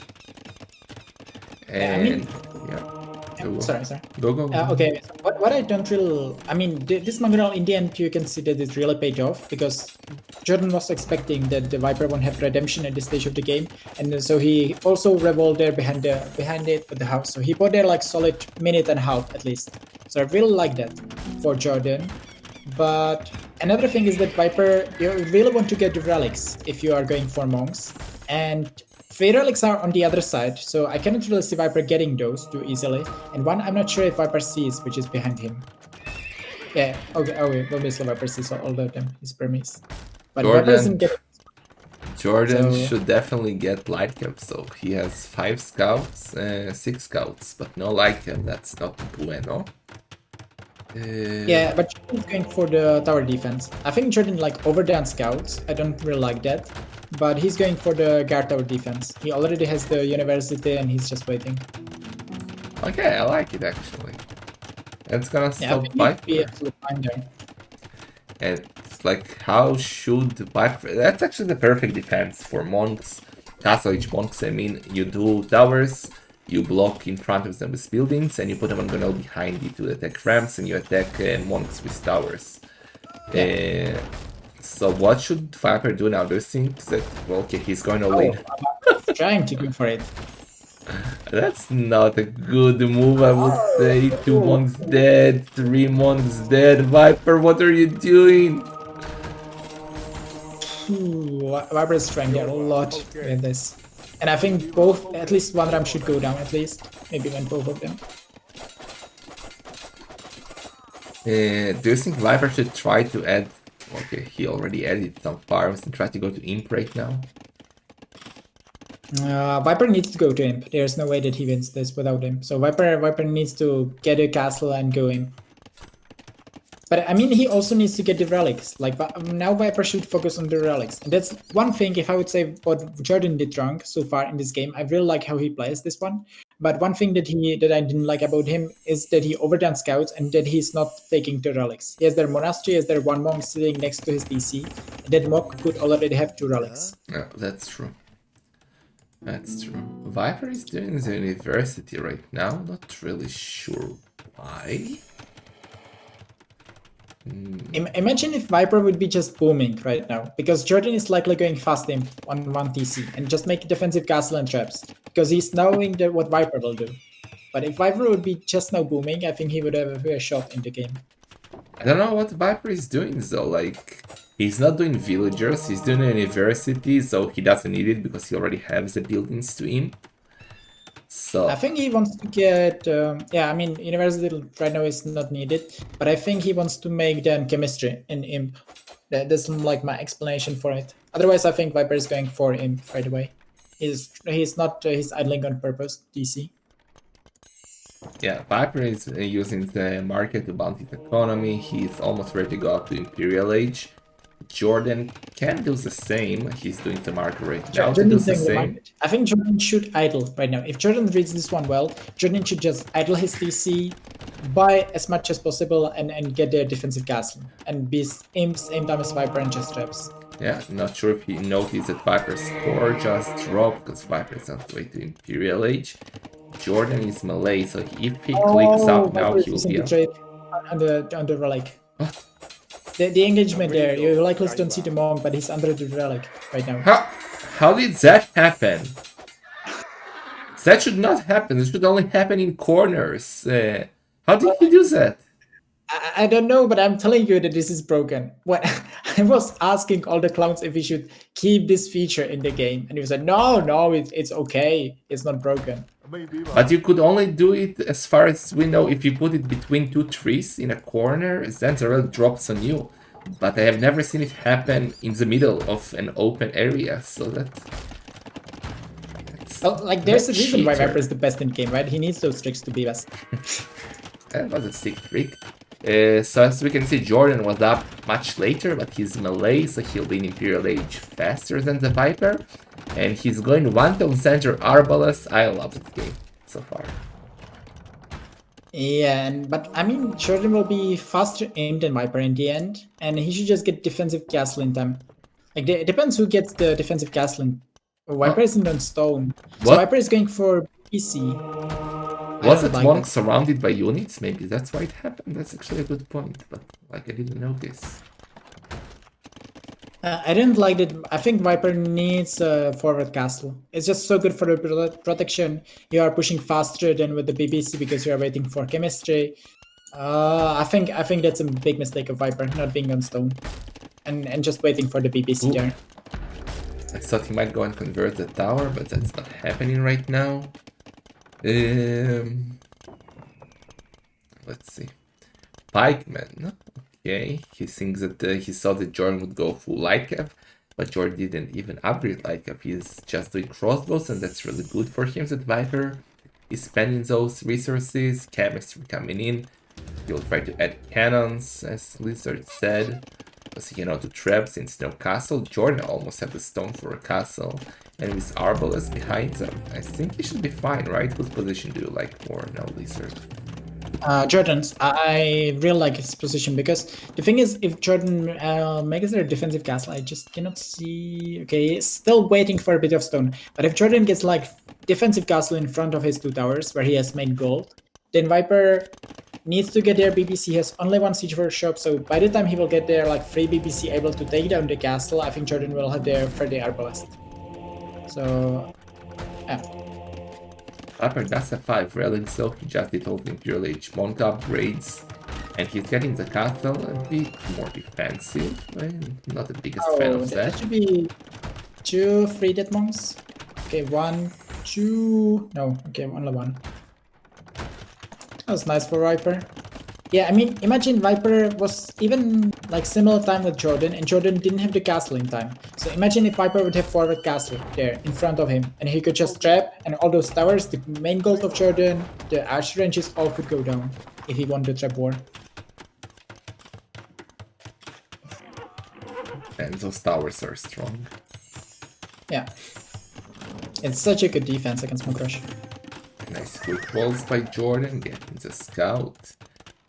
Yeah, I mean, yeah. sorry. Go. Okay, so what I don't really, I mean, this Mangonel in the end, you can see that it really paid off because Jordan was expecting that the Viper won't have redemption at this stage of the game, and so he also revolved there behind it with the house. So he bought there like solid minute and a half at least. So I really like that for Jordan. But another thing is that Viper, you really want to get the relics if you are going for monks, and Fey relics are on the other side, so I cannot really see Viper getting those too easily. And one I'm not sure if Viper sees, which is behind him. Yeah, okay, obviously Viper sees all of them, his premise. But Viper isn't getting. Jordan So- should definitely light light so he has 5 scouts, 6 scouts, but no light cap. That's not bueno. Yeah, but Jordan's going for the tower defense. I think Jordan like overdone scouts. I don't really like that. But he's going for the guard tower defense. He already has the university and he's just waiting. Okay, I like it actually. It's gonna Yeah, I stop think he'd Viper. be absolutely fine there. And it's like, how should Viper... That's actually the perfect defense for monks. Castle Age monks, I mean, you do towers, you block in front of them with buildings, and you put a Mangonel behind you to attack ramps, and you attack monks with towers. Yeah. So what should Viper do now? Do you think that, well, okay, he's going all in? I'm trying to go for it. That's not a good move, I would say. 2 monks dead, 3 monks dead. Viper, what are you doing? Viper is trying there a lot with this. And I think both, at least one ram should go down at least. Maybe even both of them. Do you think Viper should try to add... Okay, he already added some farms and try to go to Imp right now. Viper needs to go to Imp. There's no way that he wins this without him. So Viper needs to get a castle and go Imp. But I mean, he also needs to get the relics. Like now, Viper should focus on the relics. And that's one thing. If I would say what Jordan did wrong so far in this game, I really like how he plays this one. But one thing that I didn't like about him is that he overdone scouts and that he's not taking the relics. He has their monastery, he has their one monk sitting next to his DC. And that monk could already have 2 relics. Yeah, that's true. That's true. Viper is doing the university right now. Not really sure why. Imagine if Viper would be just booming right now, because Jordan is likely going fast imp on 1 TC and just make defensive castle and traps, because he's knowing that what Viper will do. But if Viper would be just now booming, I think he would have a fair shot in the game. I don't know what Viper is doing though, like, he's not doing villagers, he's doing a university, so he doesn't need it because he already has the buildings to imp. So I think he wants to get, yeah, I mean, university right now is not needed, but I think he wants to make then chemistry in imp. That's like my explanation for it. Otherwise, I think Viper is going for imp right away. He's idling on purpose, DC. yeah, Viper is using the market to bounce his economy. He's almost ready to go up to Imperial Age. Jordan can do the same. He's doing the market right now to do the same. I think Jordan should idle right now. If Jordan reads this one well, Jordan should just idle his DC, buy as much as possible, and get their defensive castle. And be same time as Viper and just traps. Yeah, not sure if he noticed that Viper's score just dropped because Viper is on the way to Imperial Age. Jordan is melee, so if he clicks up now, he will be up. On the relic. The engagement there, you likely don't see the monk, but he's under the relic right now. How did that happen? That should not happen. It should only happen in corners. How did he do that? I don't know, but I'm telling you that this is broken. When I was asking all the clowns if we should keep this feature in the game, and he was like, "No, no, it's okay. It's not broken." But you could only do it, as far as we know, if you put it between two trees in a corner, then the relic drops on you. But I have never seen it happen in the middle of an open area, so that's Well, like there's a reason why cheater. Viper is the best in game, right? He needs those tricks to be best. That was a sick trick. So as we can see, Jordan was up much later, but he's melee, so he'll be in Imperial Age faster than the Viper. And he's going one-tone center Arbalest. I love this game so far. Yeah, but I mean, Jordan will be faster aimed than Viper in the end, and he should just get defensive castle in time. Like, it depends who gets the defensive castle. Viper Oh, isn't on stone, so what? Viper is going for PC. I Was don't it like Monk that. surrounded by units? Maybe that's why it happened. That's actually a good point, but like I didn't notice. I didn't like it. I think Viper needs a forward castle. It's just so good for the protection. You are pushing faster than with the BBC because you are waiting for chemistry. I think that's a big mistake of Viper not being on stone, and just waiting for the BBC Ooh. there. I thought he might go and convert the tower, but that's not happening right now. Let's see. Pikeman. Okay, he thinks that he saw that Jordan would go full light cap, but Jordan didn't even upgrade light cap. He's just doing crossbows, and that's really good for him. That Viper is spending those resources. Chemistry coming in. He'll try to add cannons, as Lizard said. Because he cannot do trap since no castle. Jordan almost have the stone for a castle. And with Arbalest behind them, I think he should be fine, right? Whose position do you like more now, Lizard? Jordan's. I really like his position because the thing is, if Jordan makes their defensive castle, I just cannot see. Okay, he's still waiting for a bit of stone. But if Jordan gets like defensive castle in front of his two towers where he has made gold, then Viper needs to get there. BBC has only one siege workshop, so by the time he will get there, like 3 BBC able to take down the castle, I think Jordan will have there for the arbalest. So, yeah. Viper does have 5 relics, so he just did all the Imperial Age monk upgrades. And he's getting the castle a bit more defensive. I'm not the biggest fan of There that. should be 2 free dead monks. Okay, 1, 2. No, okay, only 1. That was nice for Viper. Yeah, I mean, imagine Viper was even like similar time with Jordan, and Jordan didn't have the castle in time. So imagine if Viper would have forward castle there in front of him, and he could just trap, and all those towers, the main gold of Jordan, the archer ranges, all could go down if he won the trap war. And those towers are strong. Yeah. It's such a good defense against Smoke Rush. Nice quick walls by Jordan, getting the scout.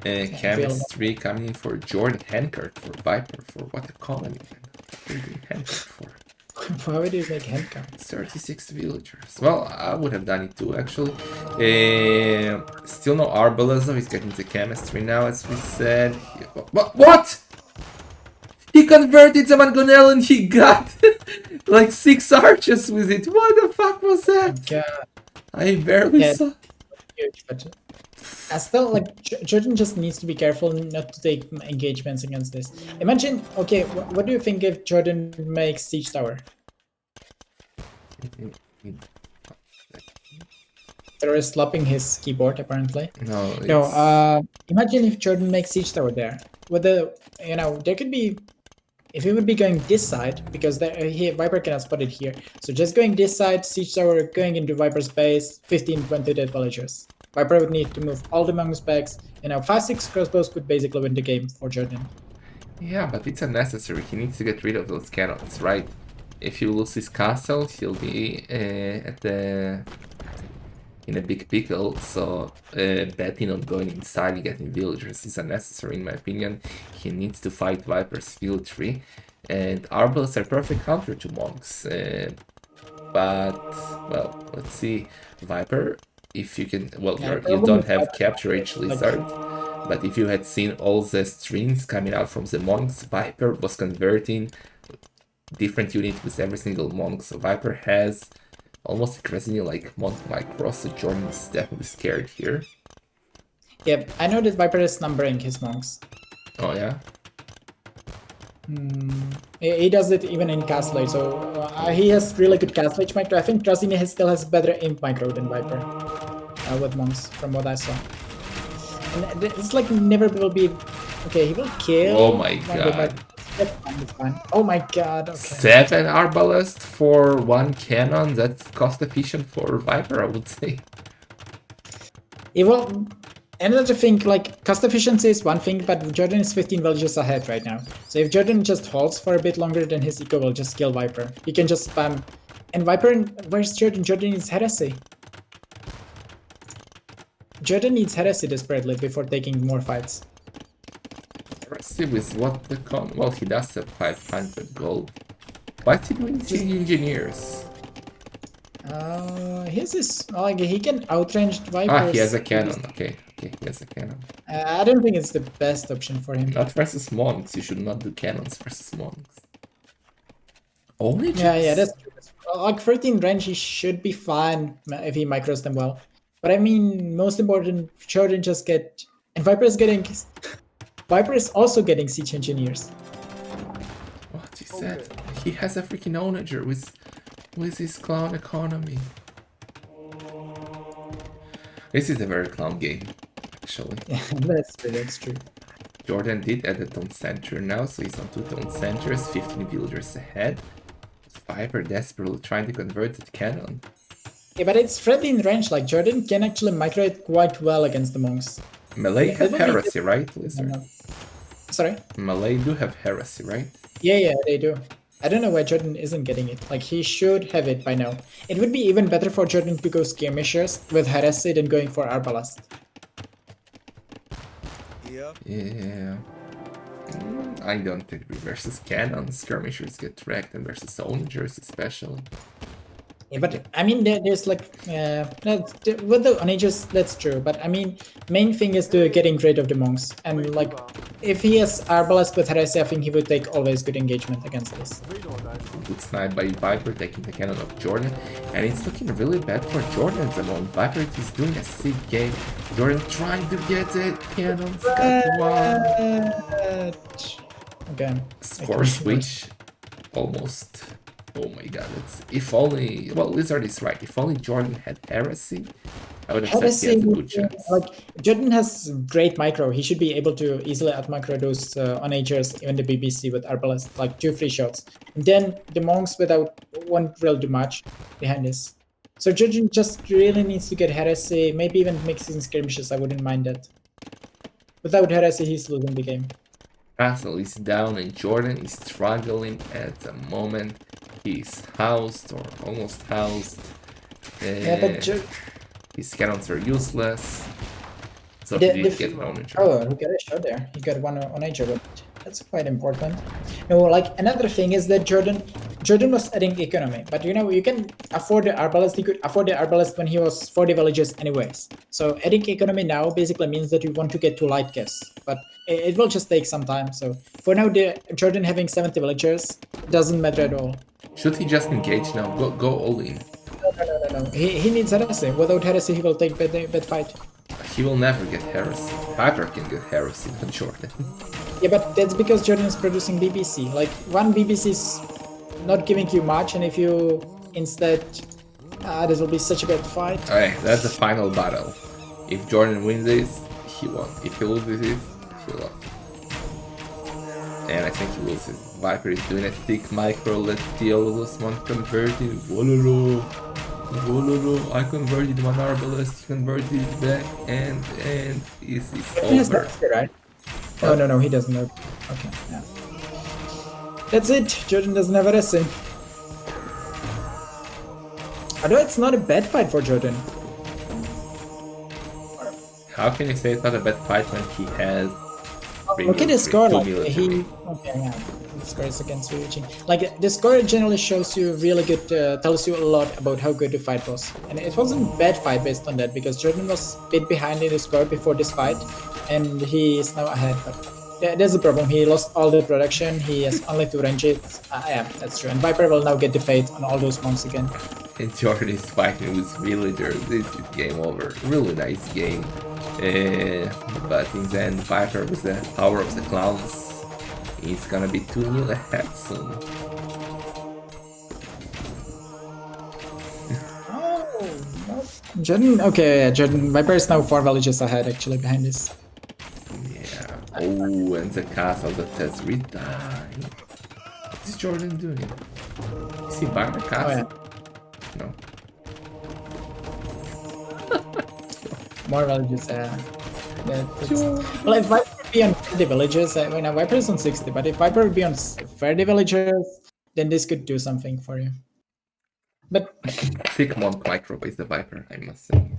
Chemistry coming in for Jordan. Handcart for Viper. For what a colony. What are you doing handcart for? Why would you make handcards? 36 villagers. Well, I would have done it too, actually. Still no Arbalest, he's getting the chemistry now, as we said. What? He converted the Mangonel and he got like 6 archers with it. What the fuck was that? Yeah. I barely saw. Huge, but I still like Jordan just needs to be careful not to take engagements against this. Imagine, okay, what do you think if Jordan makes siege tower? They're slapping his keyboard apparently. No, imagine if Jordan makes siege tower there. With the there could be, if he would be going this side, because Viper cannot spot it here. So just going this side, siege tower going into Viper's base, 15-20 dead villagers. Viper would need to move all the monks back. 5-6 crossbows could basically win the game for Jordan. Yeah, but it's unnecessary. He needs to get rid of those cannons, right? If you lose his castle, he'll be in a big pickle, so betting on going inside and getting villagers is unnecessary in my opinion. He needs to fight Viper's tree, and Arbals are perfect counter to monks. But, well, let's see. Viper, if you can, well, you don't have capture H Lizard, but if you had seen all the streams coming out from the monks, Viper was converting different units with every single monk, so Viper has almost aggressively like monk micro, so Jordan is definitely scared here. Yeah, I know that Viper is numbering his monks. Oh yeah. He does it even in Castle Age, so he has really good Castle Age micro. I think Drasini still has better imp micro than Viper with monks, from what I saw. And it's like never will be. Okay, he will kill. Oh my one with god. That's fine, that's fine. Oh my god. Okay. 7 arbalest for 1 cannon. That's cost efficient for Viper, I would say. Yeah, well, another thing, like cost efficiency is one thing, but Jordan is 15 villages ahead right now. So if Jordan just holds for a bit longer, then his eco will just kill Viper. He can just spam. And Viper, where's Jordan? Jordan needs heresy. Jordan needs heresy desperately before taking more fights. Let's see with what the con. Well, he does have 500 gold. What's he doing with engineers? His is like he can outrange Vipers. Ah, he has a cannon. Okay, he has a cannon. I don't think it's the best option for him. Not versus monks. You should not do cannons versus monks. Only Yeah, that's true. Like 13 range, he should be fine if he micros them well. But I mean, most important, Jordan just get. And Viper is getting. Viper is also getting siege engineers. What he said? He has a freaking onager with his clown economy. This is a very clown game, actually. Yeah, that's true. Jordan did add a town center now, so he's on 2 town centers, 15 villagers ahead. Viper desperately trying to convert the cannon. Yeah, but it's friendly in range. Like Jordan can actually micro it quite well against the monks. Melee have would be heresy, right, Lizard? Sorry? Melee do have heresy, right? Yeah, they do. I don't know why Jordan isn't getting it. Like, he should have it by now. It would be even better for Jordan to go skirmishers with heresy than going for arbalest. Yeah. I don't think we versus cannon skirmishers get wrecked, and versus onagers especially. Yeah, but I mean, there's like, with the onagers, that's true. But I mean, main thing is to getting rid of the monks. And like, if he has arbalest with heresy, I think he would take always good engagement against this. Good snipe by Viper taking the cannon of Jordan, and it's looking really bad for Jordan at the moment. Viper is doing a sick game. Jordan trying to get it. Cannons got one. Okay. Score switch. Almost. Oh my god, it's if only. Well, Lizard is right. If only Jordan had heresy, I would have said he has a good chance. Like, Jordan has great micro. He should be able to easily outmicro those onagers, even the BBC with arbalest, like 2 free shots. And then the monks won't really do much behind this. So Jordan just really needs to get heresy, maybe even mixing skirmishes. I wouldn't mind that. Without heresy, he's losing the game. Castle is down and Jordan is struggling at the moment. He's housed or almost housed. Yeah, but his cannons are useless. So he did get an onager. Oh, he got a shot there. He got one onager, but that's quite important. No, like another thing is that Jordan was adding economy, but you know, you can afford the arbalest. He could afford the arbalest when he was 40 villages anyways. So adding economy now basically means that you want to get to light guess, but it will just take some time. So for now, the Jordan having 70 villagers doesn't matter at all. Should he just engage now? Go all in. No. He needs heresy. Without heresy, he will take bad fight. He will never get heresy. Viper can get heresy, not Jordan. Yeah, but that's because Jordan is producing BBC. Like, one BBC is not giving you much, and if you instead... this will be such a bad fight. Alright, that's the final battle. If Jordan wins this, he won. If he loses it, he lost. And I think he loses. Viper is doing a thick micro, let's see all those one converted. Wololo. I converted one arbalest, converted it back, and it's over. Right? Oh, no, he doesn't know. Okay, yeah. That's it. Jordan doesn't have a resin. Although it's not a bad fight for Jordan. How can you say it's not a bad fight when he has... Look at his score, like, military. Okay, yeah. The score is against reaching. Like, the score generally shows you really good, tells you a lot about how good the fight was. And it wasn't a bad fight based on that, because Jordan was a bit behind in the score before this fight, and he is now ahead. But there's a problem. He lost all the production, he has only 2 ranges. Yeah, that's true. And Viper will now get the fate on all those monks again. And Jordan is fighting with villagers. This is game over. Really nice game. But in the end, Viper with the power of the clowns is gonna be 2-0 ahead soon. Oh, no. Jordan. Okay, yeah, Jordan. Viper is now 4 villages ahead, actually, behind this. Yeah. Oh, and the castle that has redied. What is Jordan doing? Is he buying the Oh yeah, castle? No. more villages. That's well. Jordan. If Viper would be on 30 villages, I mean, Viper is on 60. But if Viper would be on 30 villages, then this could do something for you. But Thick monk micro is the Viper, I must say.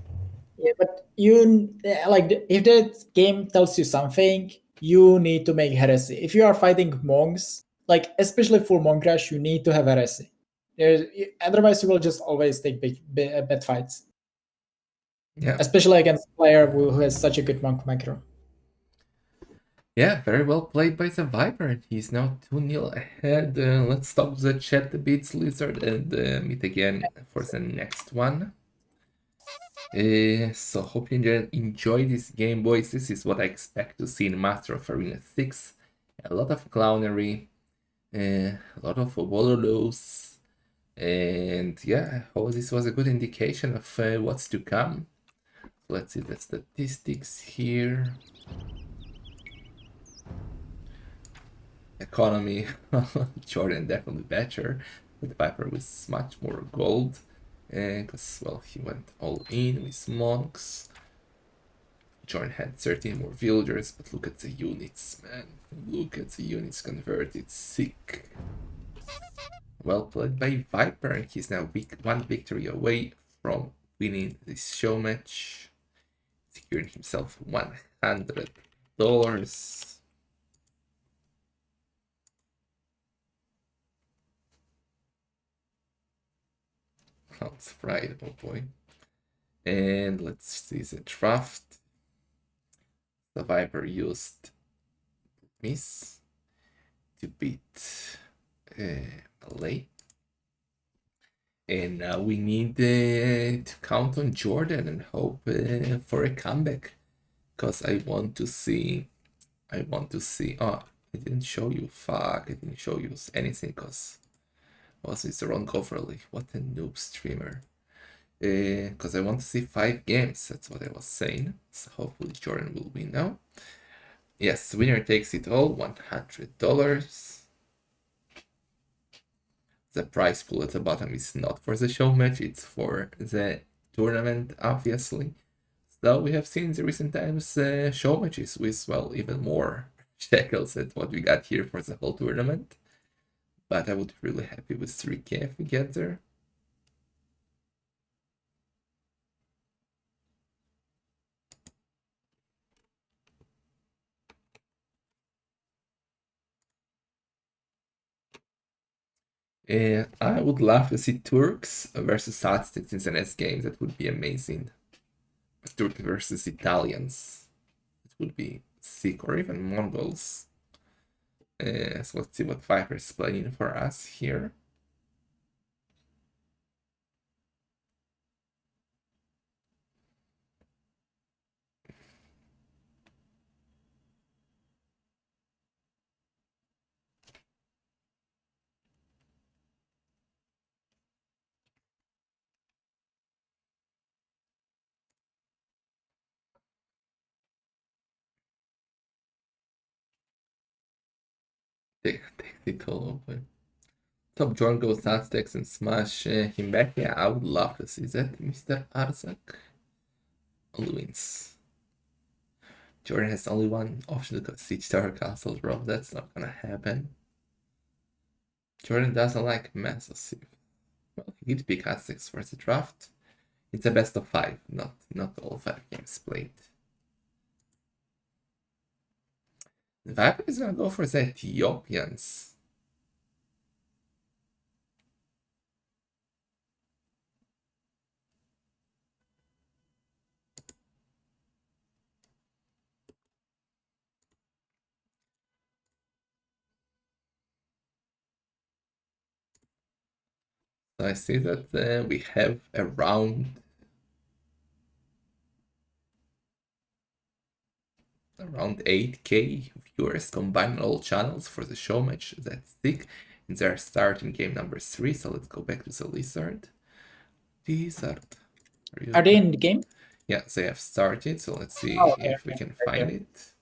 yeah, but you like if the game tells you something, you need to make heresy. If you are fighting monks, like especially full monk rush, you need to have heresy. Otherwise, you will just always take bad fights, Yeah. especially against a player who has such a good monk macro. Yeah, very well played by the Viper, and he's now 2-0 ahead. Let's stop the chat a bit, Lizard, and meet again for the next one. So hope you enjoy this game, boys. This is what I expect to see in Master of Arena 6. A lot of clownery, a lot of Wololos, and yeah, I hope this was a good indication of what's to come. Let's see the statistics here. Economy, Jordan definitely better, but Viper with much more gold, because well, he went all in with monks. Jordan had 13 more villagers, but look at the units, man. Look at the units converted, sick. Well played by Viper, and he's now one victory away from winning this show match, securing himself $100. That's right, oh boy. And let's see the draft. The Viper used Miss to beat Malay. And now we need to count on Jordan and hope for a comeback. Because I want to see. Oh, I didn't show you. Fuck, I didn't show you anything because was it's the wrong overlay. What a noob streamer. Because I want to see 5 games. That's what I was saying. So hopefully Jordan will win now. Yes, winner takes it all, $100. The prize pool at the bottom is not for the show match, it's for the tournament, obviously. So we have seen in the recent times show matches with, well, even more shekels than what we got here for the whole tournament. But I would be really happy with 3K if we get there. I would love to see Turks versus Aztecs in the next game. That would be amazing. Turks versus Italians. It would be sick, or even Mongols. So let's see what Viper is playing for us here. Take it all open. Top Jorn goes Aztecs and smash him back. Yeah, I would love to see that, Mr. Arzak. Only wins. Jordan has only one option to go Siege Tower Castle drop. That's not gonna happen. Jordan doesn't like Massive. Well, he did pick Aztecs for the draft. It's a best of 5, not all 5 games played. The Viper is gonna go for the Ethiopians. So I see that we have around around 8K viewers combined on all channels for the show match. That's sick. And they're starting game number 3, so let's go back to the Lizard. Lizard. Are they in the game? Yeah, they have started, so let's see Oh, okay, if we okay. can Right find there. it.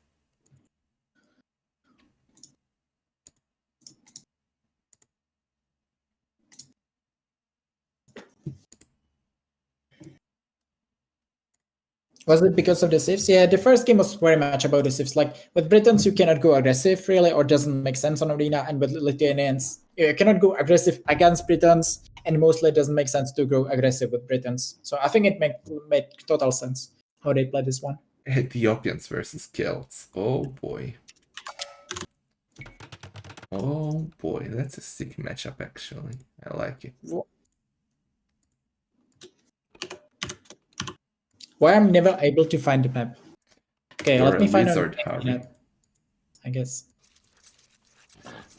Was it because of the sieves? Yeah, the first game was very much about the sieves. Like with Britons, you cannot go aggressive really, or doesn't make sense on arena. And with Lithuanians, you cannot go aggressive against Britons, and mostly it doesn't make sense to go aggressive with Britons. So I think it made total sense how they play this one. Ethiopians versus Celts. Oh boy. Oh boy, that's a sick matchup actually. I like it. Why I'm never able to find the map? Okay, You're let a me find on lizard, Harry. internet, I guess.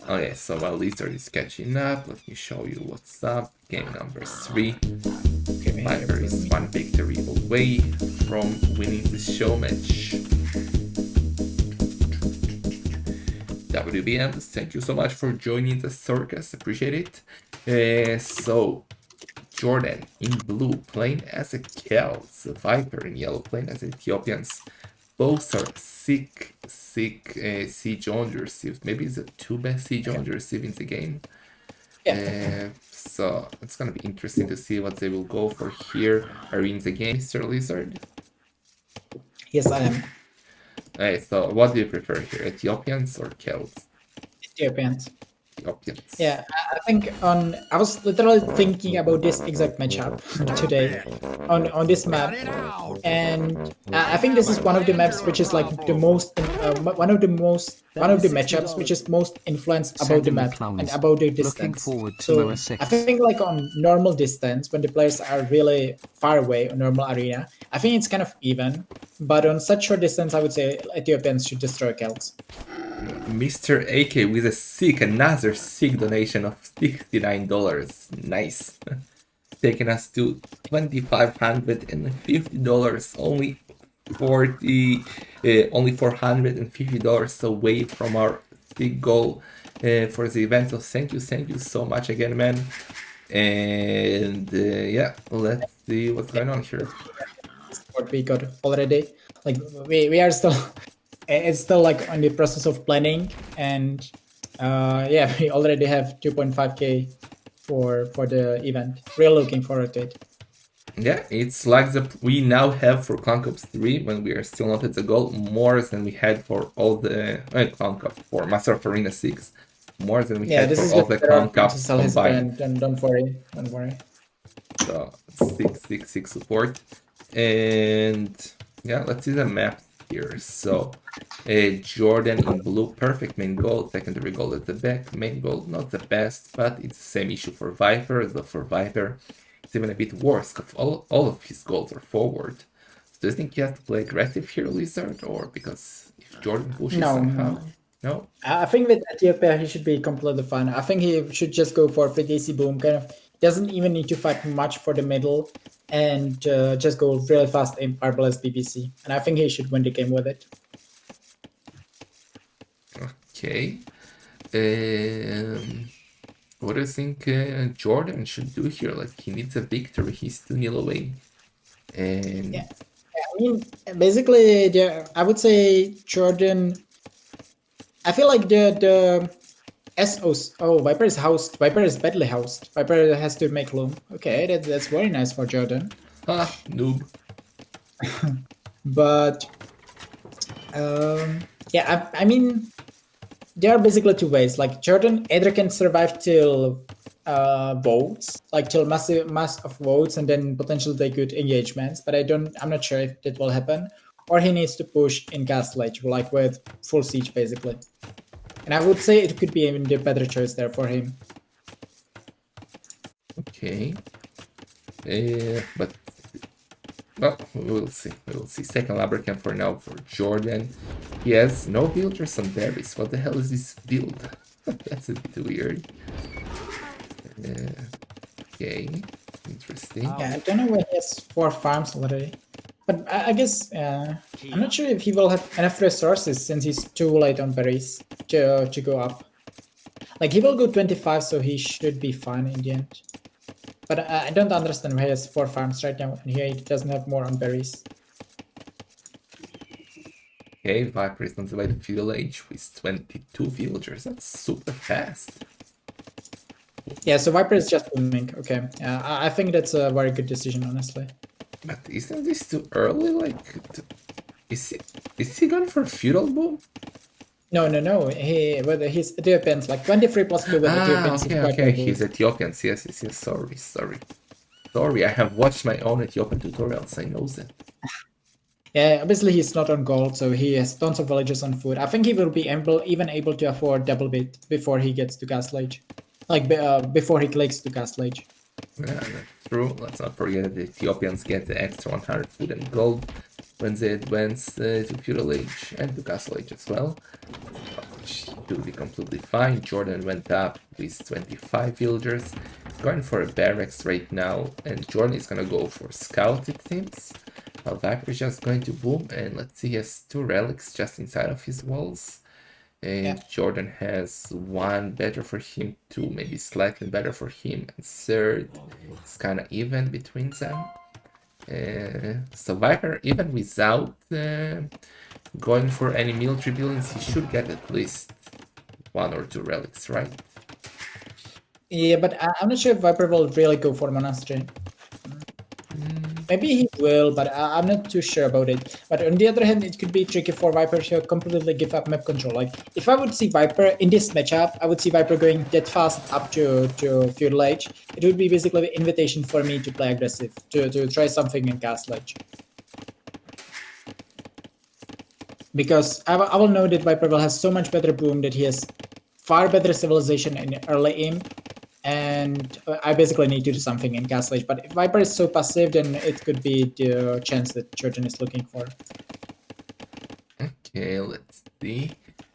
Okay, so while Lizard is catching up, let me show you what's up. Game number 3. Okay, we have Viper is one victory away from winning this show match. WBM, thank you so much for joining the circus, appreciate it. So, Jordan in blue playing as a Celts, Viper in yellow playing as Ethiopians. Both are sick siege on received. Maybe it's the 2 best siege on received in the game. Yeah. So it's gonna be interesting to see what they will go for here. Are you in the game, Mr. Lizard? Yes, I am. Alright, so what do you prefer here, Ethiopians or Celts? Ethiopians. Ethiopians. Yeah, I think I was literally thinking about this exact matchup today on this map, and I think this is one of the maps which is like the most one of the matchups which is most influenced about the Sending the map and clowns. about the Looking distance. forward to So MoA6. I think like on normal distance when the players are really far away on normal arena, I think it's kind of even. But on such short distance, I would say Ethiopians should destroy Celts. Mr. AK with another sick donation of $69. Nice. Taking us to $2,550, only $450 away from our big goal for the event. So thank you so much again, man. And yeah, let's see what's going on here. What we got already. Like we are still it's still like on the process of planning, and yeah, we already have 2.5k for the event. Really looking forward to it. Yeah, it's like we now have for Clan Cup 3 when we are still not at the goal more than we had for all the Clan Cup for Master of Arena 6, more than we Yeah, had this for is all just the Gerard Clan trying to Cups sell his combined. brand. Don't worry, don't worry. So sick support. And yeah, let's see the map here. So Jordan in blue, perfect main goal, secondary goal at the back, main goal not the best, but it's the same issue for Viper, though for Viper it's even a bit worse because all of his goals are forward. So do you think you have to play aggressive here, Lizard, or because if Jordan pushes No, somehow? no. No? I think with Ethiopia he should be completely fine. I think he should just go for free DC boom. Kind of doesn't even need to fight much for the middle, and just go really fast in Arbalest BBC. And I think he should win the game with it. Okay. What do you think Jordan should do here? Like, he needs a victory. He's 2-0 away. And Yeah. I mean, basically, I would say Jordan. I feel like the SOs. Oh, Viper is housed. Viper is badly housed. Viper has to make loom. Okay, that's very nice for Jordan. noob. But yeah, I mean, there are basically two ways. Like Jordan either can survive till votes, like till mass of votes, and then potentially they good engagements. But I'm not sure if that will happen. Or he needs to push in Castle Age, like with full siege basically. And I would say it could be even the better choice there for him. Okay. But well, we will see. We will see. Second Labracam for now for Jordan. He has no builders on berries. What the hell is this build? That's a bit weird. Okay. Interesting. Yeah, I don't know where he has 4 farms already. But I guess I'm not sure if he will have enough resources since he's too late on berries to go up. Like he will go 25, so he should be fine in the end. But I don't understand why he has 4 farms right now, and here he doesn't have more on berries. Okay, Viper is on the way to village with 22 villagers. That's super fast. Yeah, so Viper is just booming. Okay, I think that's a very good decision, honestly. But isn't this too early? Like, is he going for feudal boom? No. Whether he's Ethiopians, like 23 plus 2 with Ethiopians is quite Okay. good. He's Ethiopians. Yes. Sorry. I have watched my own Ethiopian tutorials. I know that. Yeah, obviously he's not on gold, so he has tons of villages on food. I think he will be even able to afford double bit before he gets to Castle Age. Like before he clicks to Castle Age. Yeah, that's true. Let's not forget the Ethiopians get the extra 100 food and gold when they advance to feudal age and to castle age as well. Which will be completely fine. Jordan went up with 25 villagers, going for a barracks right now, and Jordan is gonna go for scout, it seems. While Viper is just going to boom, and let's see, he has 2 relics just inside of his walls. And Jordan has 1 better for him, 2 maybe slightly better for him, and 3rd it's kind of even between them. So Viper, even without going for any military buildings, he should get at least 1 or 2 relics, right? Yeah, but I'm not sure if Viper will really go for monastery. Maybe he will, but I'm not too sure about it. But on the other hand, it could be tricky for Viper to completely give up map control. Like, if I would see Viper in this matchup, I would see Viper going that fast up to Feudal Age. It would be basically an invitation for me to play aggressive, to try something in Castle Age. Because I will know that Viper will have so much better boom that he has far better civilization in early aim, and I basically need to do something in Castle Age. But if Viper is so passive, then it could be the chance that Jordan is looking for. Okay, let's see.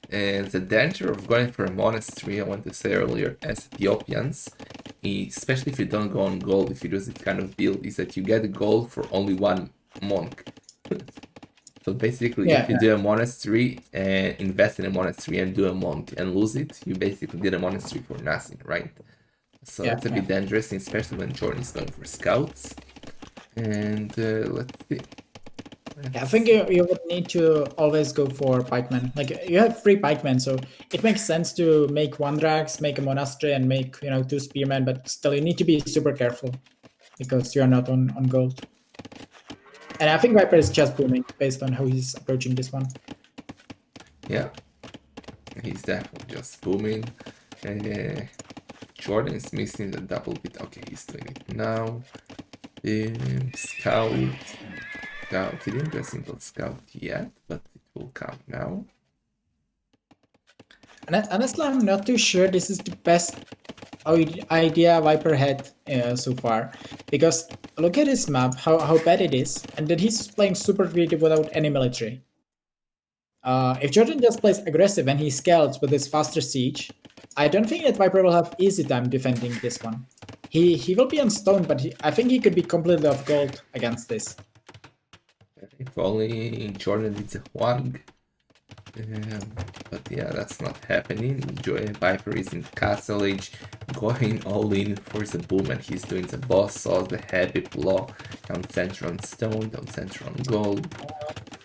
The danger of going for a monastery, I want to say earlier, as Ethiopians, especially if you don't go on gold, if you do this kind of build, is that you get gold for only 1 monk. So basically, if you do a monastery and invest in a monastery and do a monk and lose it, you basically did a monastery for nothing, right? So it's a bit dangerous, especially when Jordan is going for scouts. And let's see. I think you would need to always go for pikemen. Like, you have 3 pikemen, so it makes sense to make 1 drax, make a monastery, and make 2 spearmen. But still, you need to be super careful because you are not on gold. And I think Viper is just booming based on how he's approaching this one. Yeah, he's definitely just booming. Jordan is missing the double bit. Okay, he's doing it now. Scout. He didn't do a single scout yet, but it will come now. And honestly, I'm not too sure this is the best idea Viper had so far, because look at his map, how bad it is, and that he's playing super creative without any military. If Jordan just plays aggressive and he scouts with his faster siege, I don't think that Viper will have easy time defending this one. He will be on stone, but I think he could be completely off gold against this. If only Jordan needs a Huang. But yeah, that's not happening. Viper is in Castle Age, going all in for the boom, and he's doing the boss saws, the heavy blow, down center on stone, down center on gold.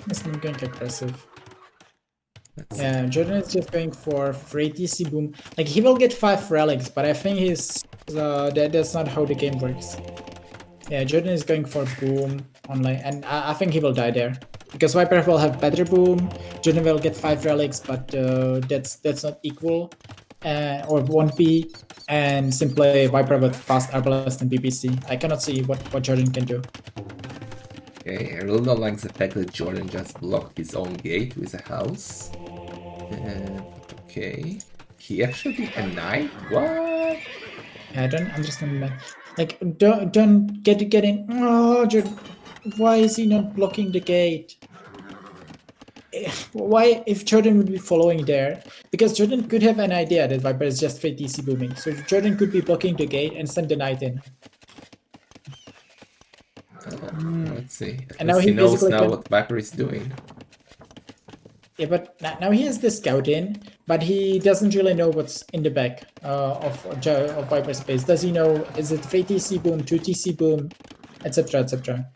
He's not going aggressive. Yeah, Jordan is just going for free TC boom. Like, he will get 5 relics, but I think that's not how the game works. Yeah, Jordan is going for boom only, and I think he will die there. Because Viper will have better boom, Jordan will get 5 relics, but that's not equal, or won't be, and simply Viper with fast arbalest and BBC. I cannot see what Jordan can do. Okay, I really don't like the fact that Jordan just blocked his own gate with a house. Okay, he actually did a knight? What? I don't understand that. Like, don't get in. Oh, Jordan, why is he not blocking the gate? Why, if Jordan would be following there? Because Jordan could have an idea that Viper is just free TC booming. So Jordan could be blocking the gate and send the knight in. Let's Let's see. At And now least he he knows basically now can, what Viper is doing. yeah, but now he has the scout in, but he doesn't really know what's in the back of Viper space. Does he know? Is it 3 TC boom, 2 TC boom, etc., etc.?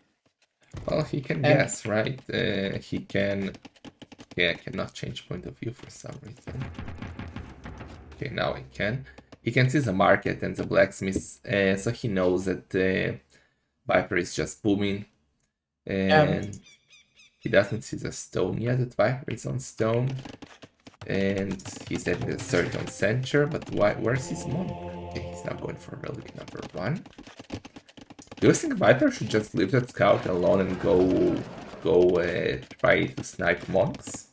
Well, he can And guess, right? He can... Yeah, I cannot change point of view for some reason. Okay, now I can. He can see the market and the blacksmith, so he knows that Viper is just booming. And he doesn't see the stone yet, that Viper is on stone. And he's having the search on center, but where's his monk? Okay, he's now going for relic number 1. Do you think Viper should just leave that scout alone and go try to snipe monks?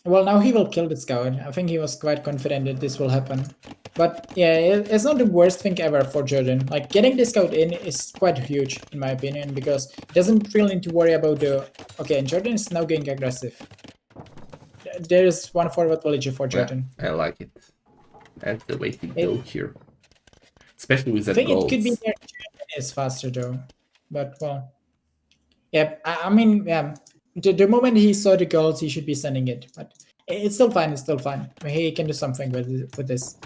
well, now he will kill the scout. I think he was quite confident that this will happen. But yeah, it's not the worst thing ever for Jordan. Like getting the scout in is quite huge in my opinion because he doesn't really need to worry about the. Okay, and Jordan is now getting aggressive. There is one forward villager for Yeah, Jordan. I like it. That's the way to It- go here. Especially with I that think it could be golds. that Jordan is faster though. But well, yeah. I mean, yeah. The moment he saw the goals, he should be sending it. But it's still fine. It's still fine. He can do something with this.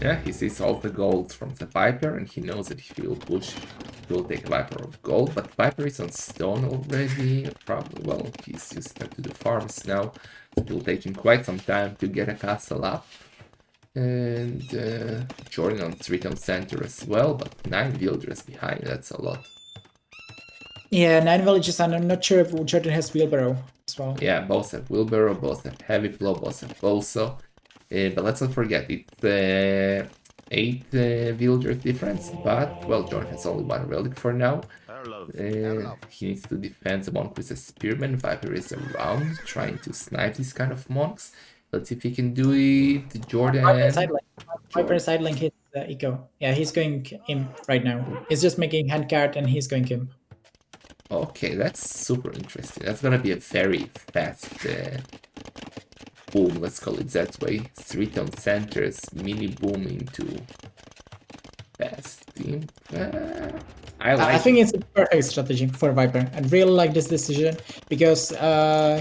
Yeah, he sees all the gold from the Viper and he knows that if he will push, he will take a Viper of gold. But Viper is on stone already. Probably, well, he's used to the farms now. It will take him quite some time to get a castle up. And Jordan on street on center as well, but 9 villagers behind, that's a lot. Yeah, 9 villages, and I'm not sure if Jordan has wheelbarrow as well. Yeah, both have wheelbarrow, both have heavy plow, both have boso. But let's not forget, it's 8 villagers difference, but, well, Jordan has only 1 relic for now. He needs to defend the monk with a spearman. Viper is around, trying to snipe these kind of monks. Let's see if he can do it. Jordan. Viper side link his eco. Yeah, he's going imp right now. He's just making handcart and he's going imp. Okay, that's super interesting. That's gonna be a very fast boom, let's call it that way. Street on centers, mini boom into fast team. I think it's a perfect strategy for Viper. I really like this decision because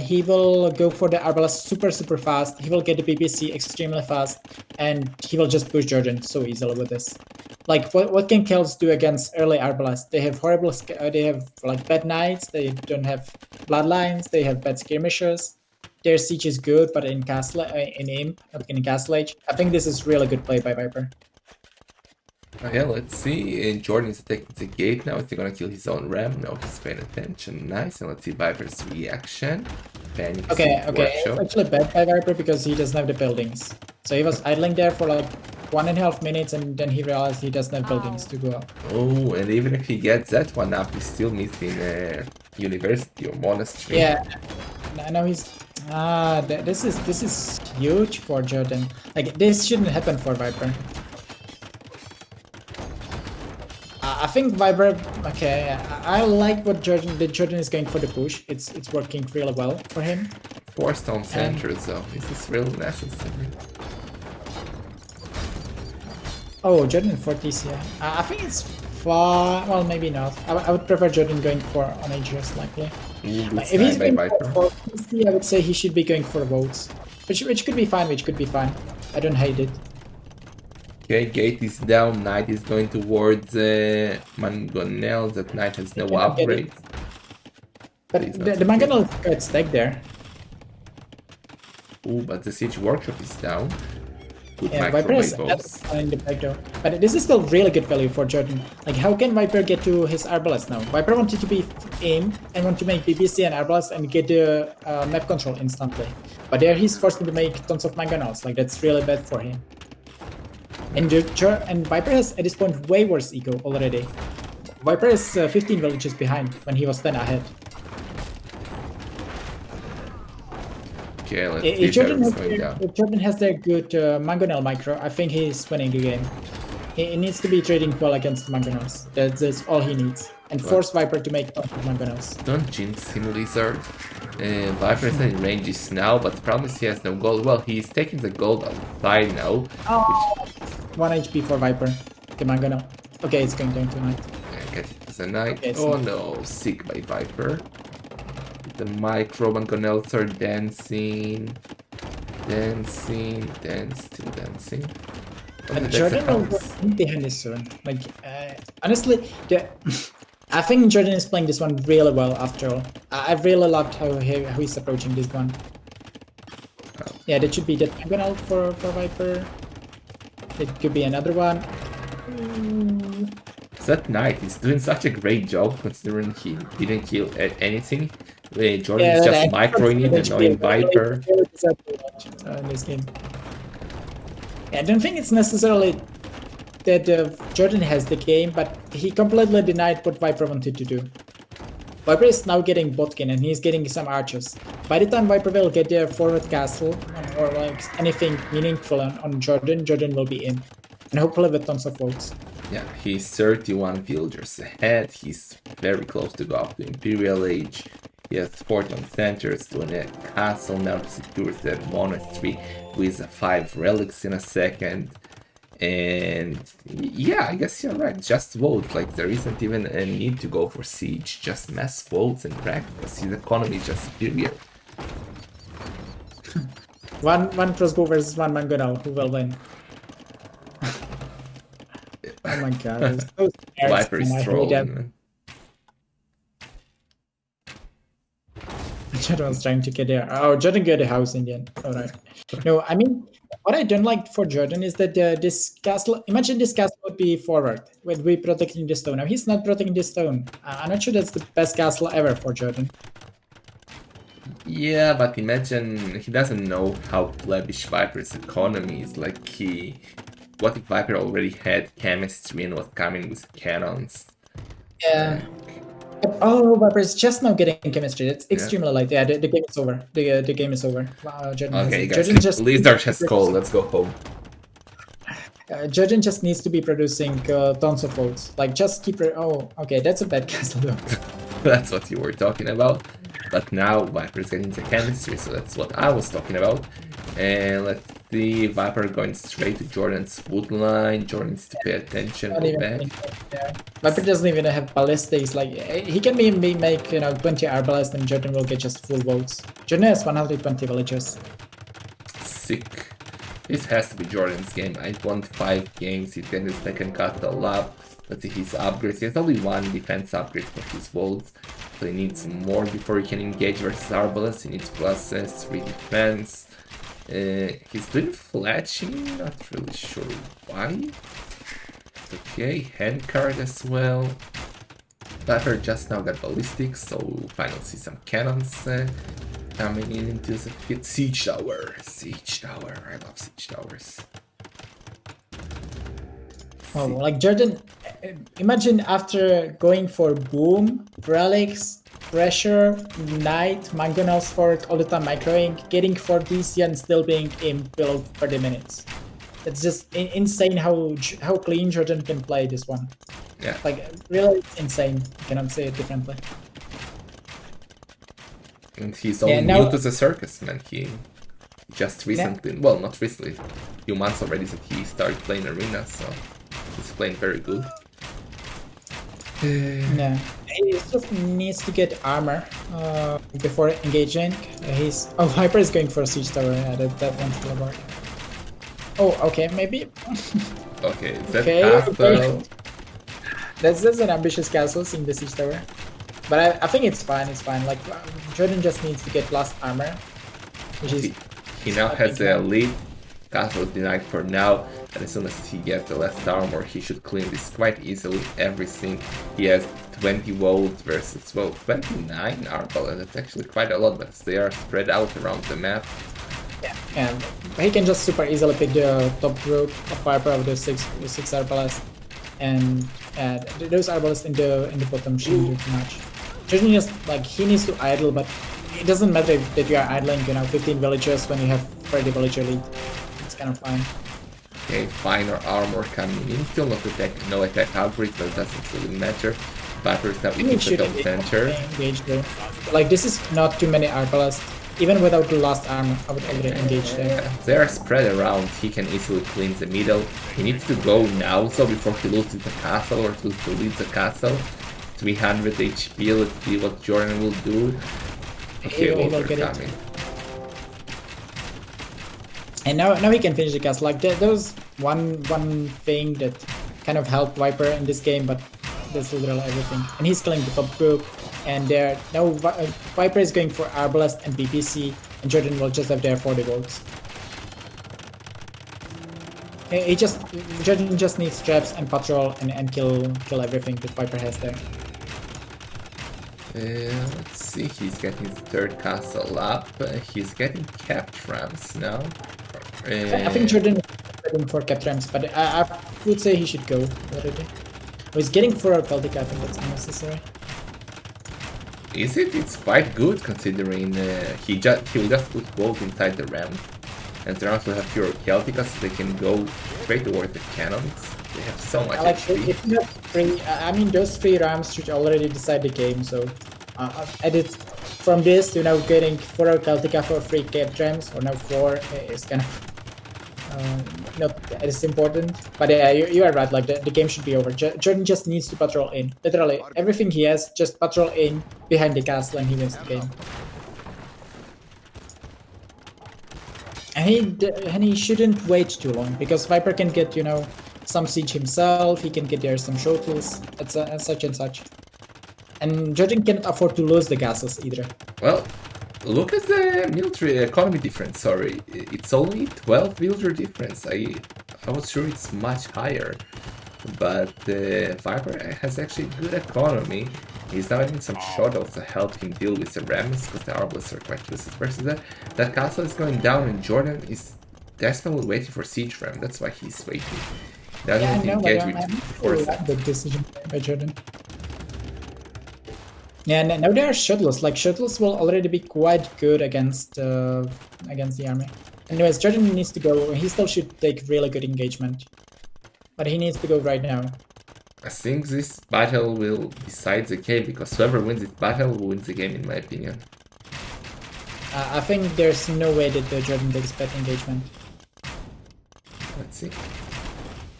he will go for the Arbalest super fast. He will get the BBC extremely fast, and he will just push Jordan so easily with this. Like what can Kells do against early Arbalest? They have horrible. They have like bad knights. They don't have bloodlines. They have bad skirmishers. Their siege is good, but in castle in imp, not in castle age. I think this is really good play by Viper. Yeah, let's see. Jordan is attacking the gate now. Is he gonna kill his own ram? No, he's paying attention. Nice. And let's see Viper's reaction. Panic Okay. workshop. It's actually bad by Viper because he doesn't have the buildings. So he was idling there for like 1.5 minutes, and then he realized he doesn't have buildings to go up. Oh, and even if he gets that one up, he's still missing university or monastery. Yeah. Now he's this is huge for Jordan. Like this shouldn't happen for Viper. I think Viper. Okay, I like what Jordan is going for the push. It's working really well for him. 4 stone centers though. Is this really necessary? Oh, Jordan for TC. I think it's far. Well, maybe not. I would prefer Jordan going for on Aegis likely. If he's going for TC, I would say he should be going for votes, which could be fine. I don't hate it. Okay, gate is down, knight is going towards Mangonel, that knight has no upgrade. But the Mangonel is quite stacked there. Ooh, but the siege workshop is down. Good Yeah, Viper is in the back door. But this is still really good value for Jordan. Like, how can Viper get to his Arbalest now? Viper wanted to be aim and want to make BBC and Arbalest and get the map control instantly. But there he's forced to make tons of Mangonels. Like, that's really bad for him. And Viper has at this point way worse eco already. Viper is 15 villages behind when he was 10 ahead. Okay, let's If Jordan has their good Mangonel micro, I think he's winning the game. He needs to be trading well against Mangonels. That's all he needs. And force Viper to make tons of Mangonels. Don't jinx him, Lizard. Viper is in ranges now, but the problem is he has no gold. Well, he's taking the gold outside now. Oh, 1 HP for Viper, the Mangonel. Okay, it's going down tonight. Get it as a knight. Okay, Oh no, sick by Viper. The micro mangonels are dancing. Dancing, still dancing. Oh, that's a Jordan will go house. behind this soon. Like, honestly, I think Jordan is playing this one really well after all. I really loved how he's approaching this one. Yeah, that should be the diagonal for Viper. It could be another one. That knight is doing such a great job considering he didn't kill anything. Jordan Yeah, is just I microing it, annoying Viper. In this game. Yeah, I don't think it's necessarily that Jordan has the game, but he completely denied what Viper wanted to do. Viper is now getting botkin and he's getting some archers. By the time Viper will get their forward castle or like anything meaningful on Jordan, Jordan will be in. And hopefully with tons of votes. Yeah, he's 31 villagers ahead. He's very close to go up to Imperial Age. He has 14 centers doing a castle now to secure the monastery with 5 relics in a second. And yeah, I guess you're right. Just vote. Like, there isn't even a need to go for siege. Just mass votes and practice. His economy is just superior. One crossbow versus one mangonel. Who will win? Oh my god. It's so Viper is I hate trolling, that. man. Jordan was trying to get there. Oh, Jordan got a house in the end. Alright. No, I mean, what I don't like for Jordan is that this castle, imagine this castle would be forward, would be protecting the stone. Now, he's not protecting the stone. I'm not sure that's the best castle ever for Jordan. Yeah, but imagine he doesn't know how plebish Viper's economy is. Like, what if Viper already had chemistry and was coming with cannons? Yeah. Oh, Viper is just now getting chemistry. It's extremely light. Yeah, the game is over. The game is over. Jordan Okay, has, guys, Lizard has called. Let's go home. Jordan just needs to be producing tons of votes. Like, just keep. Oh, okay, that's a bad castle though. That's what you were talking about. But now Viper's getting the chemistry, so that's what I was talking about. And let's see, Viper going straight to Jordan's wood line. Jordan needs to pay attention, go back. Viper doesn't even have ballistics. Like, he can make 20 arbalest and Jordan will get just full votes. Jordan has 120 villagers. Sick. This has to be Jordan's game. I won 5 games. He's getting his second castle up. Let's see his upgrades. He has only 1 defense upgrade for his votes. So he needs more before he can engage versus Arbalest. He needs pluses, 3 defense. He's doing fletching, not really sure why. Okay, hand card as well. Viper just now got ballistics, so finally see some cannons coming in into the pit. Siege tower, I love siege towers. Oh, like Jordan, imagine after going for boom, relics, pressure, knight, mangonels for all the time microing, getting 4 DC and still being in below 30 minutes. It's just insane how clean Jordan can play this one. Yeah. Like, really insane. I cannot say it differently. And he's only new to the circus, man. He just recently, well, not recently, a few months already that he started playing arena, so he's playing very good. Yeah, he just needs to get armor before engaging. Viper is going for a siege tower. Yeah, that one's still about. Oh, okay, maybe. Okay, that Okay, castle. That's an ambitious castle in the siege tower, but I think it's fine. It's fine. Like, Jordan just needs to get last armor, which is. He now has the elite castle denied for now, and as soon as he gets the last armor, he should clean this quite easily. Everything. He has 20 votes versus, well, 29 arbalest. That's actually quite a lot, but they are spread out around the map. Yeah, and he can just super easily pick the top group of Viper with the six arbalest, and those arbalest in the bottom shouldn't do too much. Jordan just, like, he needs to idle, but it doesn't matter that you are idling 15 villagers when you have 30 villager lead. It's kind of fine. Okay, finer armor coming in. Still not attack, no attack outbreak, but it doesn't really matter. Viper is now in the top center. Like, this is not too many arbalest. even without the last armor, I would already engage there. They are spread around. He can easily clean the middle. He needs to go now, so before he loses the castle or to leave the castle. 300 HP. Let's see what Jordan will do. Okay, He will wolves are get it. coming. And now he can finish the castle. Like there was one thing that kind of helped Viper in this game, but that's literally everything. And he's killing the top group. And there now Viper is going for Arbalest and BPC, and Jordan will just have their 40 volts. Jordan just needs traps and patrol and kill everything that Viper has there. Let's see, he's getting his third castle up. He's getting capped rams now. I think Jordan is heading for cap ramps, but I would say he should go already. He's getting for a Celtic, I think that's unnecessary. Is it? It's quite good considering he will just put both inside the ram. And the rams will have fewer Celticas, so they can go straight towards the cannons. They have so much HP. If you have three, I mean those 3 rams should already decide the game, so from this to now getting 4 Celtica for 3 cap rams, or now 4 is kind of not as important. But yeah, you are right, like the game should be over. Jordan just needs to patrol in. Literally, everything he has, just patrol in behind the castle and he wins the game. And he shouldn't wait too long, because Viper can get, you know, some siege himself, he can get there some shuttles, and such and such. And Jordan can't afford to lose the castles either. Well, look at the military economy difference, sorry. It's only 12 military difference. I was sure it's much higher. But Viper has actually good economy. He's now having some shuttles to help him deal with the rams, because the arbalists are quite useless versus that. That castle is going down and Jordan is desperately waiting for siege ram. That's why he's waiting. He doesn't engage with the decision by Jordan. Yeah, and now there are shuttles. Like shuttles will already be quite good against the army. Anyways, Jordan needs to go. He still should take really good engagement, but he needs to go right now. I think this battle will decide the game, because whoever wins this battle will win the game, in my opinion. I think there's no way that Jordan takes bad engagement. Let's see.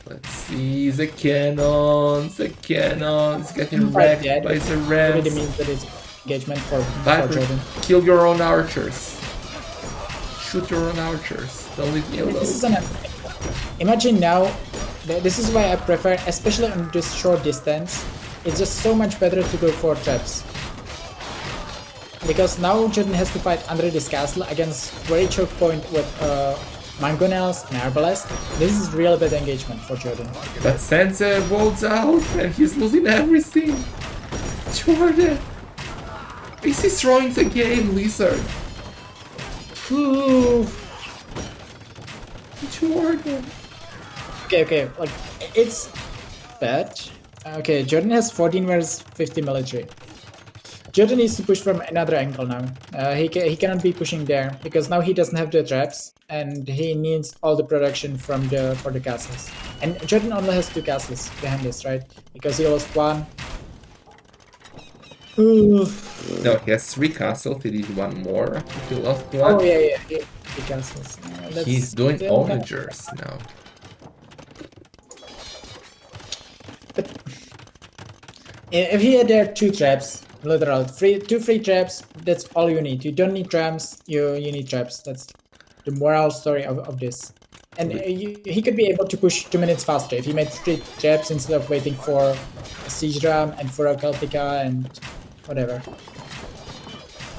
Let's see the cannons getting wrecked by the rams. It really means that it's engagement for Jordan. Kill your own archers. Shoot your own archers. Don't leave me alone. Imagine now. This is why I prefer, especially on this short distance, it's just so much better to go for traps. Because now Jordan has to fight under this castle against very choke point with mangonels and arbalest. This is real bad engagement for Jordan. But Sansa rolls out and he's losing everything. Jordan! Is he throwing the game, Lizard? Jordan! Okay, like, it's bad. Okay, Jordan has 14 versus 50 military. Jordan needs to push from another angle now. He cannot be pushing there, because now he doesn't have the traps, and he needs all the production for the castles. And Jordan only has 2 castles behind this, right? Because he lost 1. No, he has 3 castles, he did 1 more. He lost 1. Oh yeah, 3 castles. He's doing onagers now. But if he had there 2 traps, literal 2 free traps, that's all you need. You don't need trams, you need traps. That's the moral story of this. And he could be able to push 2 minutes faster if he made 3 traps instead of waiting for a siege ram and for a Celtica and whatever.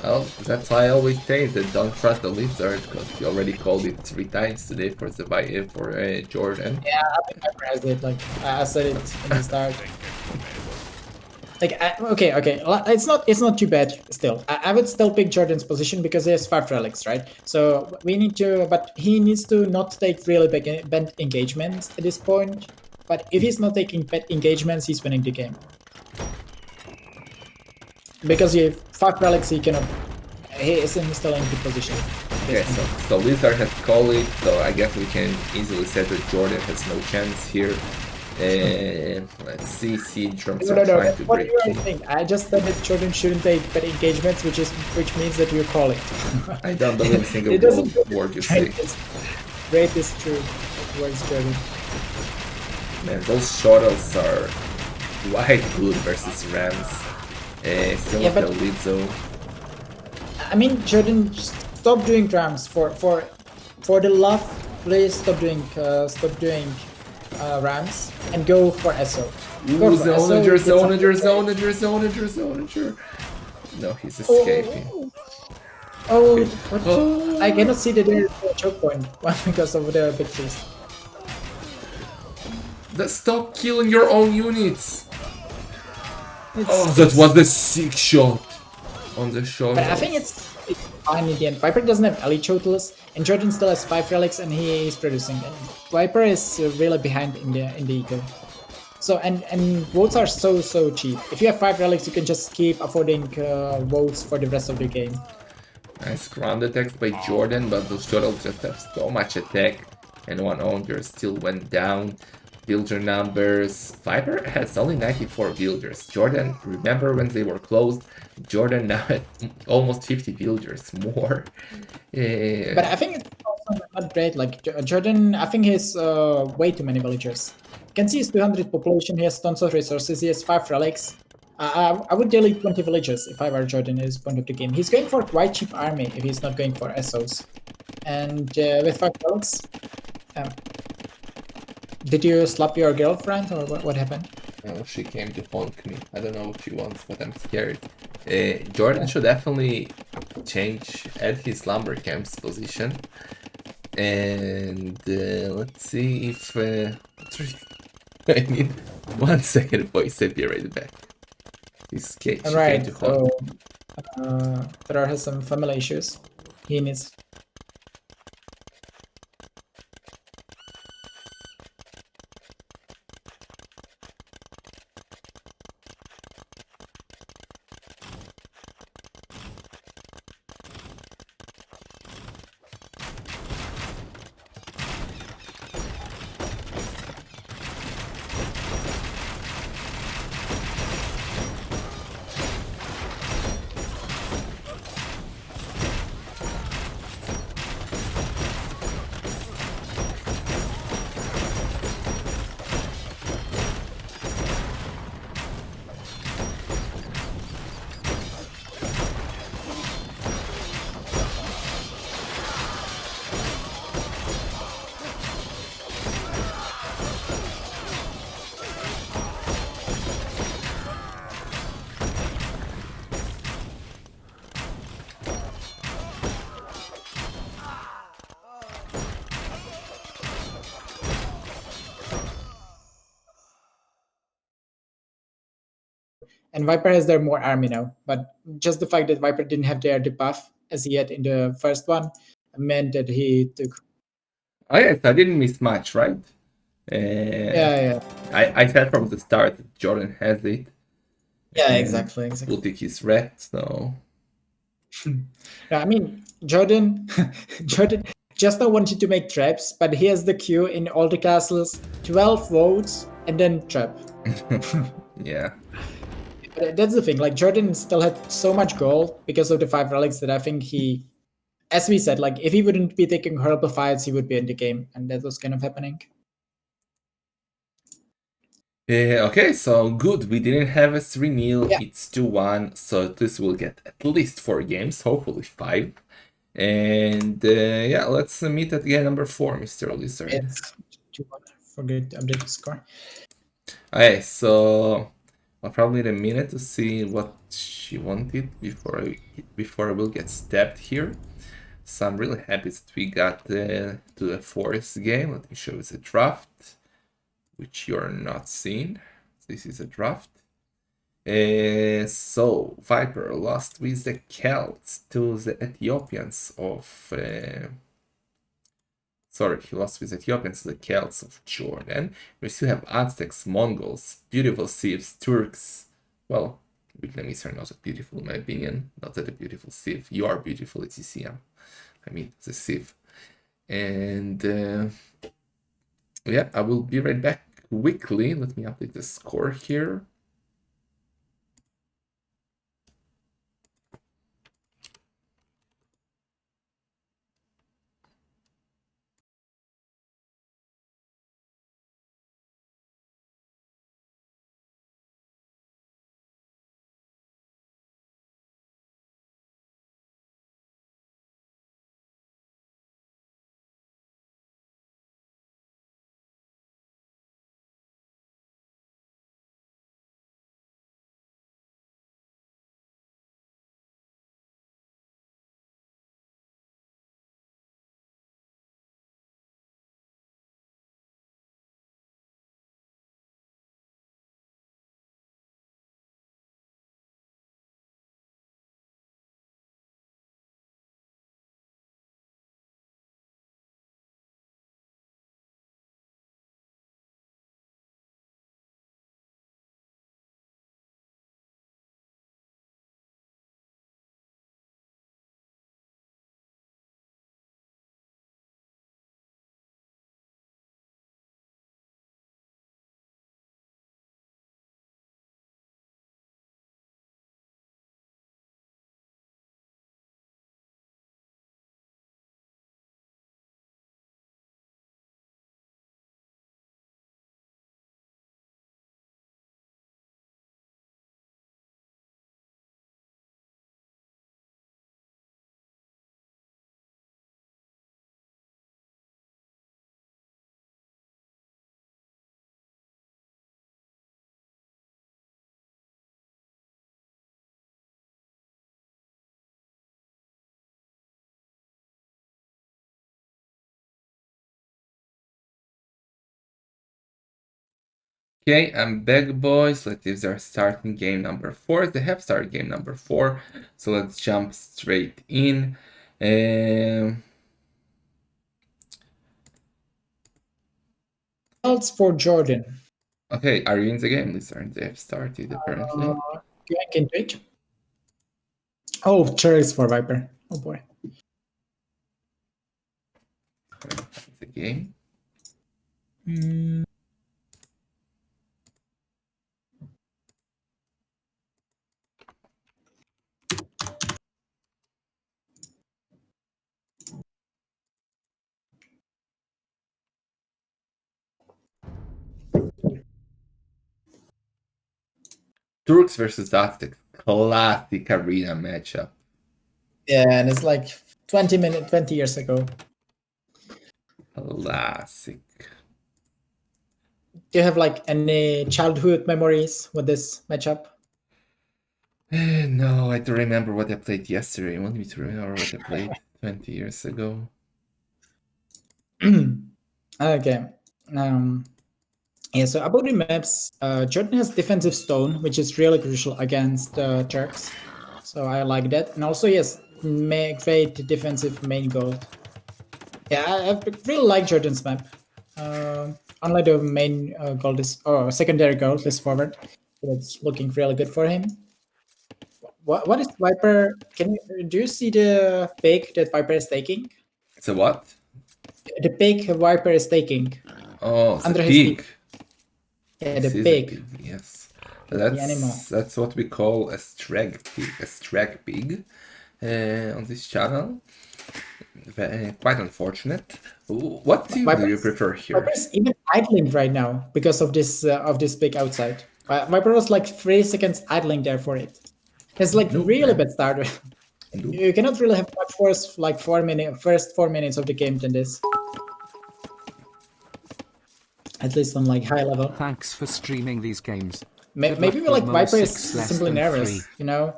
Well, that's why I always say that don't trust the lizard, because he already called it 3 times today for Jordan. Yeah, I pressed it. Like I said it in the start. Like okay, it's not too bad still. I would still pick Jordan's position because he has 5 relics, right? So we need to, but he needs to not take really bad engagements at this point. But if he's not taking bad engagements, he's winning the game. Because you have 5 relics, he cannot. He isn't still in good position. Okay, so Lizard has called it, so I guess we can easily say that Jordan has no chance here. Let's see, drums No, are no, no. trying That's to what you break are in. saying. I just said that children shouldn't take pet engagements, which means that you call it. I don't believe a single It doesn't word you rate say. this rate is true towards Jordan. Man, those shuttles are quite good versus Rams. Still Yeah, in the but lead zone. I mean, Jordan, stop doing drums for the love. Please stop doing rams and go for SO. Go Ooh, for SO. zonager, Get some. zonager, zonager, zonager, zonager. No, he's escaping. Oh, oh, Okay. what? I Oh, cannot see the choke point because of the big trees. stop killing your own units. Oh, that It's was the sick shot on the But I think shuttles. it's fine in the end. Viper doesn't have elite totals, and Jordan still has 5 relics, and he is producing. And Viper is really behind in the eco. So and votes are so cheap. If you have 5 relics, you can just keep affording votes for the rest of the game. Nice ground attacks by Jordan, but those shuttles just have so much attack, and one owner still went down. Villager numbers. Viper has only 94 villagers. Jordan, remember when they were closed? Jordan now has almost 50 villagers more. But Yeah. I think it's also not great. Like Jordan, I think he has way too many villagers. You can see his 200 population. He has tons of resources. He has 5 relics. I would delete 20 villagers if I were Jordan at this point of the game. He's going for quite cheap army if he's not going for SOs. And with 5 relics, um, did you slap your girlfriend or what happened? Oh, she came to honk me. I don't know what she wants, but I'm scared. Jordan should definitely add his lumber camp's position. And let's see if... I need 1 second, boys. I'll be right back. All She came right, to so honk. Terrar has some family issues. He needs. And Viper has their more army now, but just the fact that Viper didn't have their debuff as yet in the first one meant that he took. Oh yes, I didn't miss much, right? Uh, Yeah, yeah, I said from the start that Jordan has it, yeah, and exactly. Ultic is red, so... Yeah, I mean, Jordan, Jordan just now wanted to make traps, but he has the queue in all the castles, 12 votes, and then trap. Yeah. But that's the thing. Like Jordan still had so much gold because of the 5 relics that I think he, as we said, like if he wouldn't be taking horrible fights, he would be in the game, and that was kind of happening. Okay, so good. We didn't have a 3-0. Yeah, It's 2-1. So this will get at least 4 games, hopefully 5. And yeah, let's meet at game number 4, Mr. Lizard. it's too much. Forget to update the score. Okay, so I'll probably need a minute to see what she wanted before I will get stabbed here. So I'm really happy that we got to the fourth game. Let me show you the draft, which you're not seeing. This is a draft. So Viper lost with the Celts to the Ethiopians of sorry, he lost with Ethiopians to the Celts of Jordan. We still have Aztecs, Mongols, beautiful Sieves, Turks. Well, Vietnamese are not that beautiful in my opinion. Not that a beautiful Sieve. You are beautiful, it's ECM. I mean, the Sieve. And yeah, I will be right back quickly. Let me update the score here. Okay, I'm back, boys. Let's see if they're starting game number 4. They have started game number 4, so let's jump straight in. Results for Jordan. Okay, are you in the game, Lizard? They have started, apparently. Click into it. Oh, cherries for Viper. Oh boy. The game. Turks versus Aztecs. Classic arena matchup. Yeah, and it's like 20 years ago. Classic. Do you have like any childhood memories with this matchup? No, I don't remember what I played yesterday. You want me to remember what I played 20 years ago? Okay. Yeah, so about the maps, Jordan has defensive stone, which is really crucial against Turks. So I like that. And also, yes, great defensive main gold. Yeah, I really like Jordan's map. Unlike the main gold is, or secondary gold is forward. It's looking really good for him. What is Viper? Do you see the pick that Viper is taking? It's a what? The pick Viper is taking Oh, the under his feet. pig. Yeah, This the is a pig. pig, yes. The animal. That's what we call a strag pig on this channel. Quite unfortunate. What team do you prefer here? Viper is even idling right now because of this pick outside. Viper was like 3 seconds idling there for it. It's like Noob, really man. bad start. Noob. You cannot really have much worse like first 4 minutes of the game than this. At least on like high level. Thanks for streaming these games. Maybe like Viper is MoA6 less simply than nervous, 3. you know.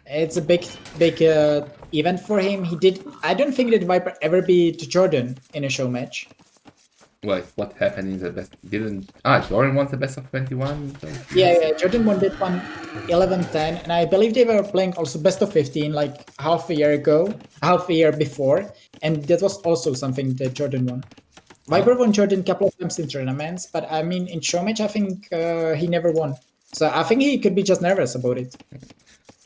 It's a big event for him. I don't think that Viper ever beat Jordan in a show match. Wait, what happened in the best? Jordan won the best of 21? Yeah, Jordan won that one 11-10, and I believe they were playing also best of 15 like half a year before, and that was also something that Jordan won. Viper won Jordan a couple of times in tournaments, but I mean in show match I think he never won. So I think he could be just nervous about it.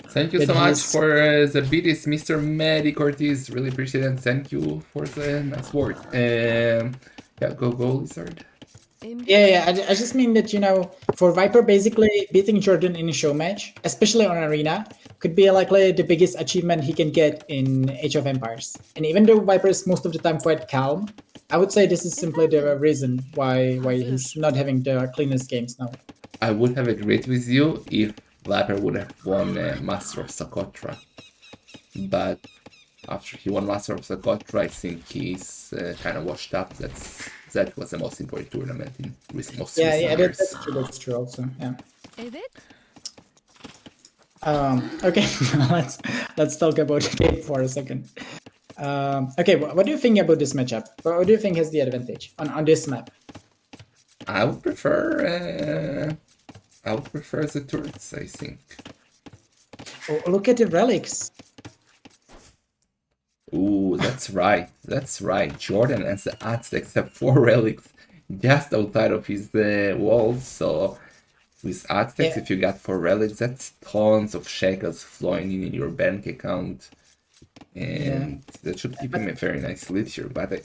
Thank you so much for the BDs, Mr. Medic Ortiz. Really appreciate it. Thank you for the nice word. Yeah, go Lizard. Yeah, I just mean that, for Viper, basically beating Jordan in a show match, especially on Arena, could be likely the biggest achievement he can get in Age of Empires. And even though Viper is most of the time quite calm, I would say this is simply the reason why he's not having the cleanest games now. I would have agreed with you if Viper would have won Master of Socotra. But after he won Master of Socotra, I think he's kind of washed up. That was the most important tournament in most recent years. That's true also, yeah. Is it? Okay, let's talk about the game for a second. Okay, what do you think about this matchup? What do you think has the advantage on this map? I would prefer the turrets, I think. Oh, look at the relics. Ooh, that's right. That's right. Jordan and the Aztecs have 4 relics just outside of his walls. So with Aztecs, if you got 4 relics, that's tons of shekels flowing in your bank account. And that should give him a very nice lead here. But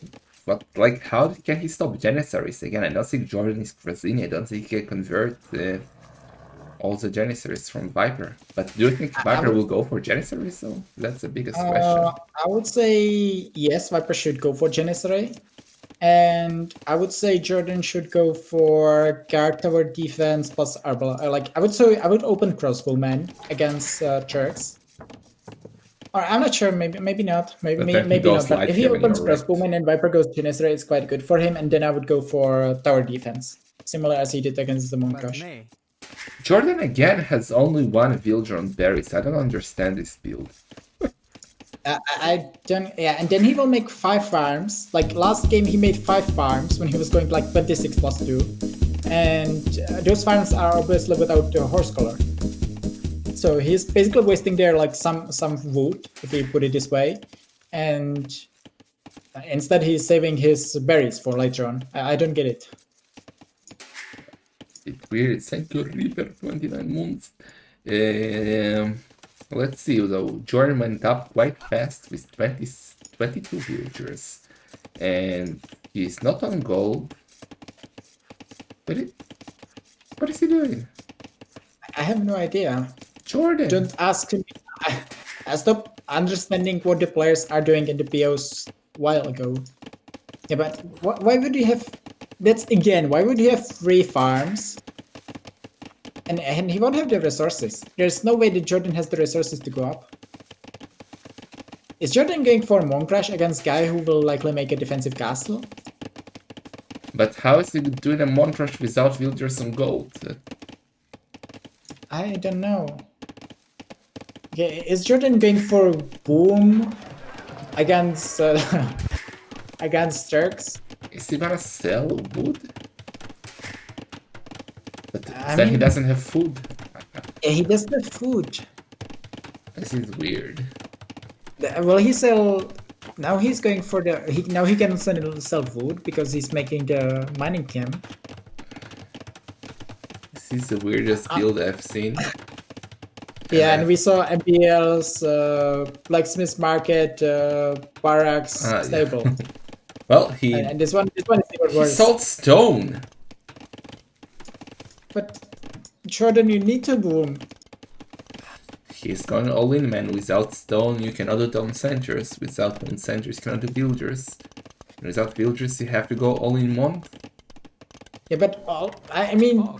like, how can he stop Janissaries? Again, I don't think Jordan is Krasini. I don't think he can convert all the Janissaries from Viper. But do you think Viper will go for Janissaries? So that's the biggest question. I would say yes, Viper should go for Janissary. And I would say Jordan should go for guard tower defense plus Arbor. I would open crossbowman against Turks. Or I'm not sure, maybe not. Maybe not. But if he opens crossbowman and Viper goes Janissary, it's quite good for him. And then I would go for tower defense, similar as he did against the Mooncrush. Jordan again has only 1 villager on berries. I don't understand this build. I don't. Yeah, and then he will make 5 farms. Like last game, he made 5 farms when he was going like 26+2, and those farms are obviously without the horse collar. So he's basically wasting there like some wood, if you put it this way, and instead he's saving his berries for later on. I don't get it. It's weird. Thank you, Reaper, 29 months. Let's see, though. Jordan went up quite fast with 22 villagers. And he's not on gold. What is he doing? I have no idea. Jordan! Don't ask me. I stopped understanding what the players are doing in the BOs a while ago. Yeah, but why would you have... That's again, why would you have 3 farms? And he won't have the resources. There's no way that Jordan has the resources to go up. Is Jordan going for Mooncrush against guy who will likely make a defensive castle? But how is he doing a Mooncrush without villagers on gold? I don't know. Okay, is Jordan going for Boom against against Turks? Is he gonna sell wood? But I then he mean- doesn't have food. Yeah, he doesn't have food. This is weird. Well, he sell... Now he's going for the... Now he can sell wood because he's making the mining camp. This is the weirdest build I've seen. Yeah, and we saw MPL's blacksmith market, barracks, stable. Yeah. Well, he And this one is even worse. sold stone. But Jordan, you need to boom. He's going all in, man. Without stone, you cannot do town centers. Without town centers, you cannot do villagers. And without villagers, you have to go all in one. Yeah, but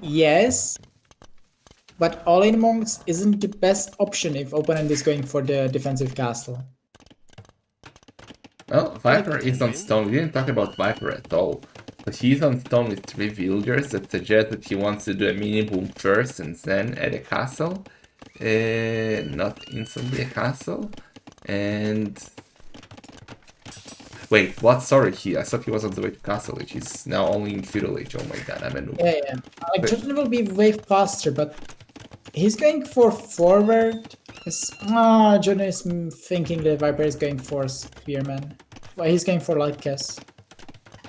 yes. But all in monks isn't the best option if opponent is going for the defensive castle. Well, Viper is on stone. We didn't talk about Viper at all. But he's on stone with 3 villagers that suggest that he wants to do a mini boom first and then add a castle. Not instantly a castle. And... Wait, what? Sorry, I thought he was on the way to castle age. He's now only in feudal age. Oh my god, I'm a noob. Yeah. Like, Jordan will be way faster, but he's going for forward. Jordan is thinking that Viper is going for Spearman. Why he's going for light cast?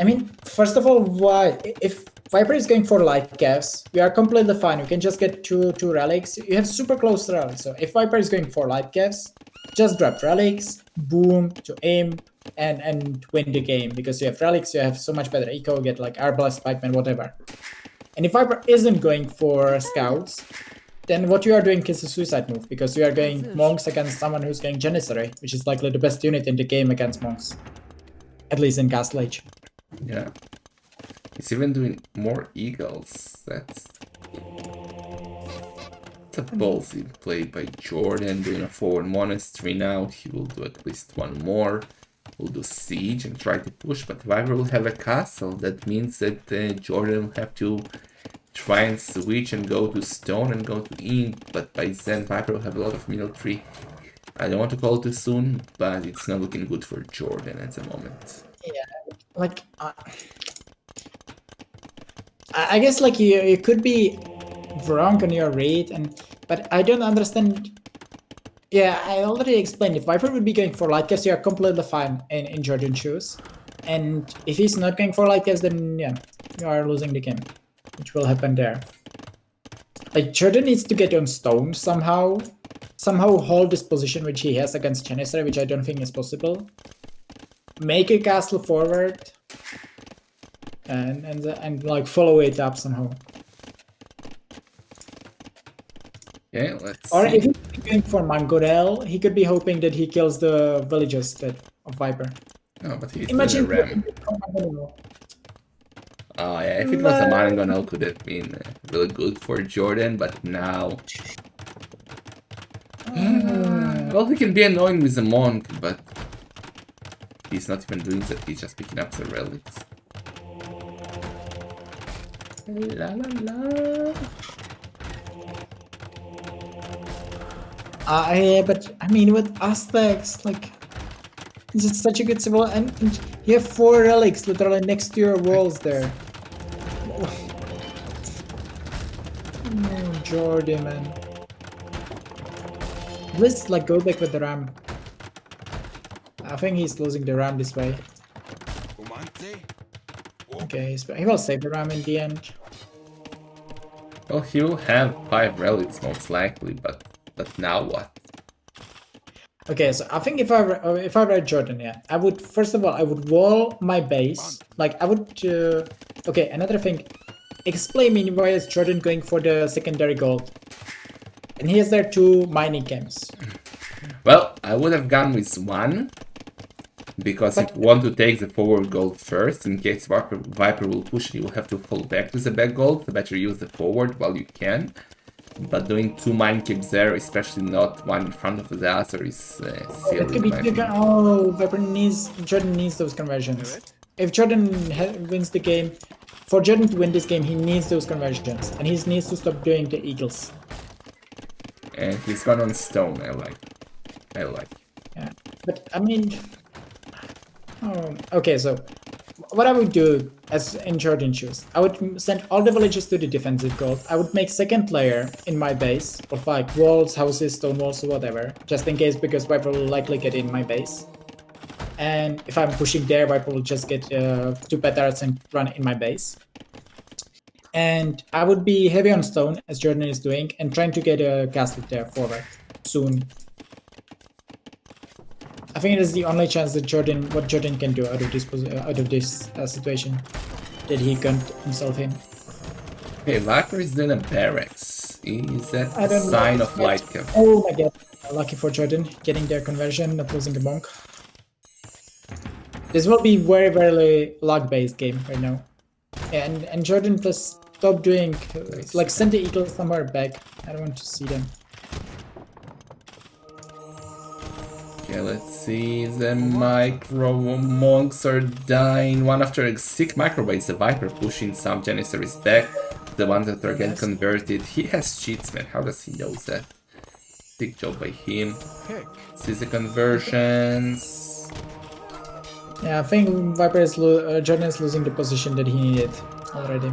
I mean, first of all, why? If Viper is going for light cast, we are completely fine. We can just get two relics. You have super close relics. So if Viper is going for light cast, just drop relics, boom to aim, and win the game because you have relics, you have so much better eco, get like Arbalest, Pikeman, whatever. And if Viper isn't going for scouts, then what you are doing is a suicide move because you are going monks against someone who's going Janissary, which is likely the best unit in the game against monks, at least in Castle Age. Yeah. He's even doing more eagles. That's a ballsy play by Jordan, doing a forward monastery now. He will do at least one more. We'll do siege and try to push, but Viper will have a castle. That means that Jordan will have to try and switch and go to stone and go to ink, but by then Viper will have a lot of military. I don't want to call too soon, but it's not looking good for Jordan at the moment. Yeah, like I guess like you could be wrong on your read, but I don't understand. Yeah, I already explained. If Viper would be going for light cast, you are completely fine in Jordan's shoes. And if he's not going for light cast, then yeah, you are losing the game, which will happen there. Like Jordan needs to get on stone somehow hold this position which he has against Janissary, which I don't think is possible. Make a castle forward, and like follow it up somehow. Yeah, let's Or see. if he's going for Mangorel, he could be hoping that he kills the villagers of Viper. No, but he's Imagine doing a ram. Oh yeah, if it was a Mangonel, could have been really good for Jordan, but now... well, he can be annoying with the monk, but he's not even doing that, he's just picking up the relics. La la la. Yeah, but I mean, with Aztecs, like, this is such a good civil, and you have 4 relics literally next to your walls there. Oh, Jordan, man. Let's like go back with the ram. I think he's losing the ram this way. Okay, he will save the ram in the end. Well, he'll have 5 relics most likely, but now what? Okay, so I think if I were Jordan, yeah, I would first of all I would wall my base. Like I would. Okay, another thing. Explain me why is Jordan going for the secondary gold, and he has there 2 mining camps. Well, I would have gone with 1, because if you want to take the forward gold first, in case Viper will push, you will have to fall back to the back gold. The better use the forward while you can. But doing 2 mine camps there, especially not one in front of the other, is silly. It could be Jordan needs those conversions. If Jordan wins the game, for Jordan to win this game, he needs those conversions, and he needs to stop doing the eagles. And he's gone on stone. I like. Yeah, but I mean, okay. So, what I would do as in Jordan shoes, I would send all the villages to the defensive gold. I would make second layer in my base of like walls, houses, stone walls, or whatever, just in case, because Viper will likely get in my base. And if I'm pushing there, Viper will just get 2 petards and run in my base. And I would be heavy on stone, as Jordan is doing, and trying to get a castle there forward soon. I think it is the only chance that what Jordan can do out of this situation that he got himself in. Okay, Viper is doing a barracks. Is that a sign of light cap? Oh my god, lucky for Jordan, getting their conversion, not losing a monk. This will be very, very luck-based game right now. And Jordan, just stop doing, like send the eagles somewhere back. I don't want to see them. Okay, let's see. The micro monks are dying one after a sick microwaves. The Viper pushing some Janissaries back. The ones that are getting converted. He has cheats, man. How does he know that? Big job by him. See the conversions. Yeah, I think Jordan is losing the position that he needed already.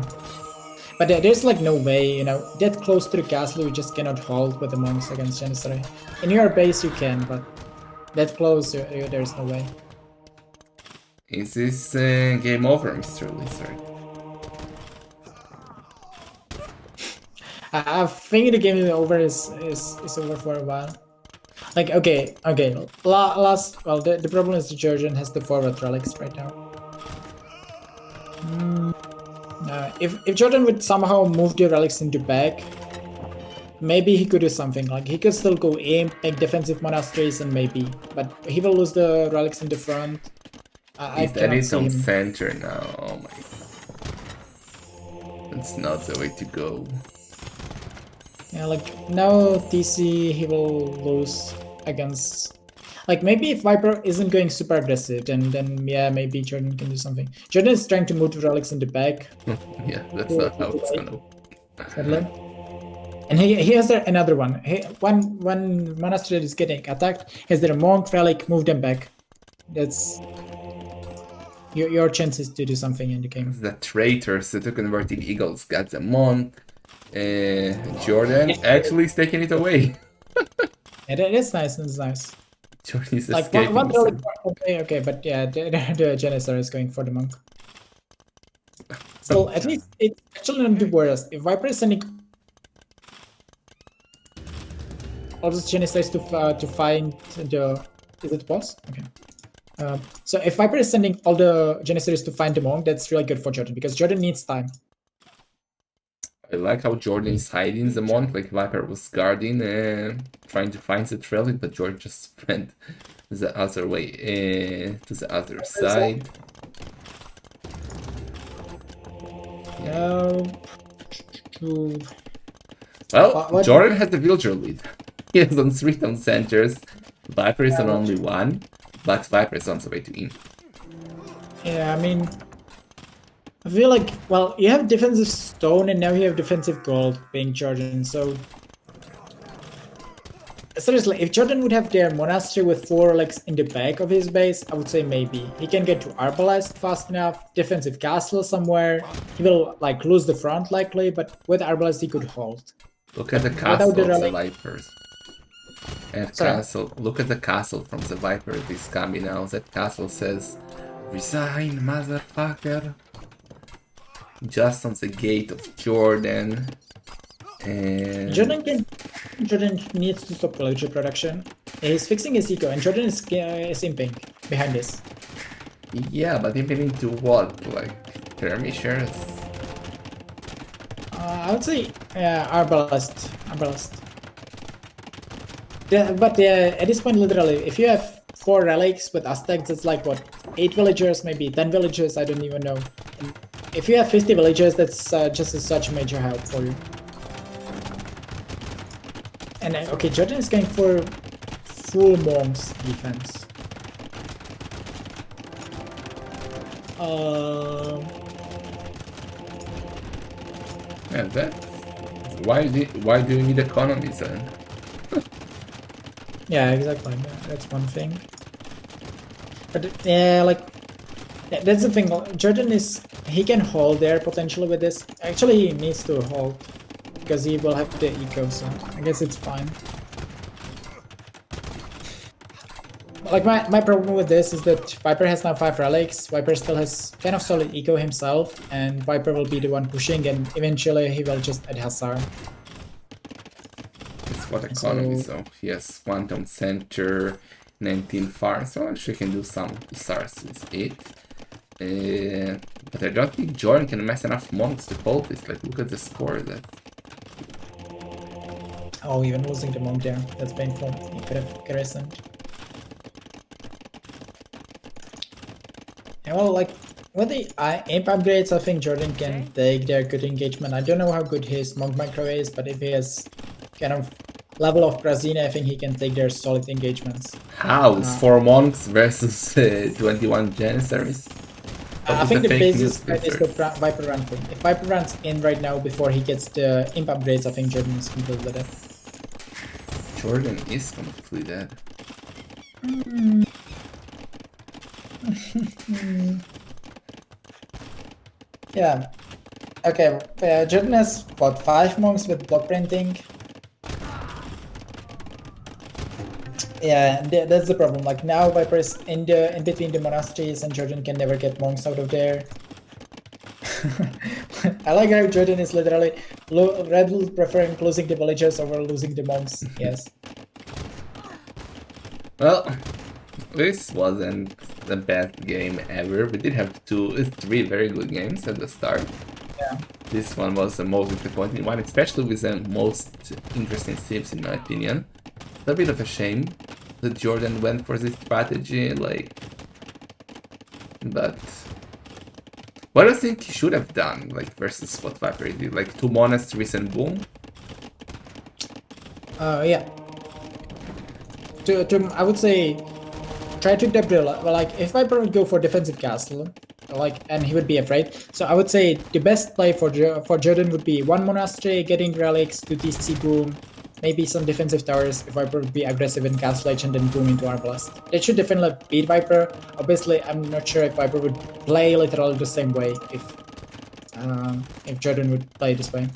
But there's like no way, you know, that close to the castle you just cannot hold with the monks against Janissary. In your base you can, but that close, there's no way. Is this game over, Mr. Lizard? I think the game is over for a while. Like, okay. Last, well, the problem is the Georgian has the forward relics right now. If Jordan would somehow move the relics into back, maybe he could do something. Like, he could still go aim, make defensive monasteries, and maybe, but he will lose the relics in the front. I He's cannot edit see on him. center now. Oh my. That's not the way to go. Yeah, like now TC he will lose against. Like, maybe if Viper isn't going super aggressive, then yeah, maybe Jordan can do something. Jordan is trying to move the relics in the back. Yeah, that's not how it's gonna. Sadly. And he has there another one. When monastery is getting attacked, has there a monk relic? Move them back. That's your chances to do something in the game. The traitors, the two converting eagles, got the monk. Jordan actually is taking it away. Yeah, that's nice. That's nice. Jordan is Like escaping. one relic. Okay, but yeah, the Janissar is going for the monk. So at least it's actually not the worst. If Viper is sending all those Janissaries to find the, is it boss? Okay. So if Viper is sending all the Janissaries to find the monk, that's really good for Jordan because Jordan needs time. I like how Jordan is hiding the monk, like Viper was guarding, trying to find the relic, but Jordan just went the other way, to the other side. Well, Jordan has the villager lead. He is on 3 town centers. Viper is on only 1, but Viper is on the way to in. Yeah, I mean, I feel like, well, you have defensive stone and now you have defensive gold being Jordan, so seriously, if Jordan would have their monastery with 4 relics in the back of his base, I would say maybe. He can get to Arbalest fast enough, defensive castle somewhere. He will like lose the front likely, but with Arbalest he could hold. Look at the castle the of the relic- Vipers. And Sorry. castle. Look at the castle from the Viper this coming now. That castle says, "Resign, motherfucker." Just on the gate of Jordan. And Jordan needs to stop villager production. He's fixing his eco, and Jordan is imping behind this. yeah, but imping to what? Like skirmishers? I would say Arbalest. Yeah, but at this point, literally, if you have 4 relics with Aztecs, it's like what, 8 villagers, maybe 10 villagers. I don't even know. And if you have 50 villagers, that's just such a major help for you. And okay, Jordan is going for full monks defense. And that. Why do you need economies then? Yeah, exactly. Yeah, that's one thing. But yeah, like that's the thing. Jordan he can hold there potentially with this. Actually, he needs to hold because he will have the eco. So I guess it's fine. Like my problem with this is that Viper has now 5 relics. Viper still has kind of solid eco himself, and Viper will be the one pushing, and eventually he will just add Hussar. It's what economy, so he has 1 town center, 19 farms, so actually can do some stars with it. But I don't think Jordan can amass enough monks to hold this. Like, look at the score that. Oh, even losing the monk there. That's painful. He could have garrisoned. Yeah, well, like with the imp upgrades, I think Jordan can take their good engagement. I don't know how good his monk micro is, but if he has kind of level of Brazina, I think he can take their solid engagements. How? It's 4 monks versus 21 Janissaries? I think the basis is the Viper run thing. If Viper runs in right now before he gets the imp upgrades, I think Jordan is completely dead. Jordan is completely dead. Yeah. Okay, Jordan has what, 5 monks with block printing. Yeah, that's the problem. Like now, Viper is in between the monasteries, and Jordan can never get monks out of there. I like how Jordan is literally Red Bull preferring losing the villagers over losing the monks. Yes. Well, this wasn't the best game ever. We did have three very good games at the start. Yeah. This one was the most disappointing one, especially with the most interesting sims in my opinion. It's a bit of a shame that Jordan went for this strategy, like... But... What do you think he should have done, like, versus what Viper did? Like, 2 monas, recent boom? Yeah. I would say try to well, like if Viper would go for defensive castle, like, and he would be afraid. So I would say the best play for Jordan would be 1 monastery, getting relics to DC boom, maybe some defensive towers if Viper would be aggressive in castle edge and then boom into Arbalest. That should definitely beat Viper. Obviously, I'm not sure if Viper would play literally the same way if Jordan would play this way.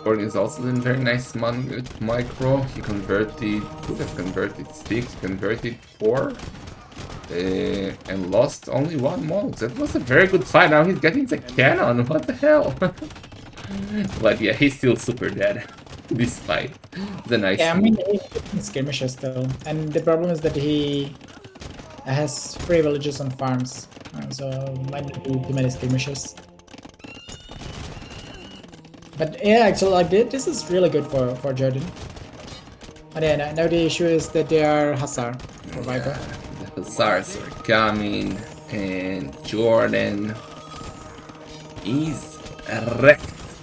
Jordan is also doing very nice money with micro. He could have converted 6, converted 4. And lost only 1 mod. That was a very good fight. Now he's getting the cannon. What the hell? But yeah, he's still super dead. This fight. The nice. Yeah, I mean, he's skirmishes still. And the problem is that he has 3 villages on farms. So might not do too many skirmishes. But yeah, actually, like this is really good for Jordan. But yeah, now the issue is that they are Hussar for Viper. The Hussars are coming, and Jordan is wrecked.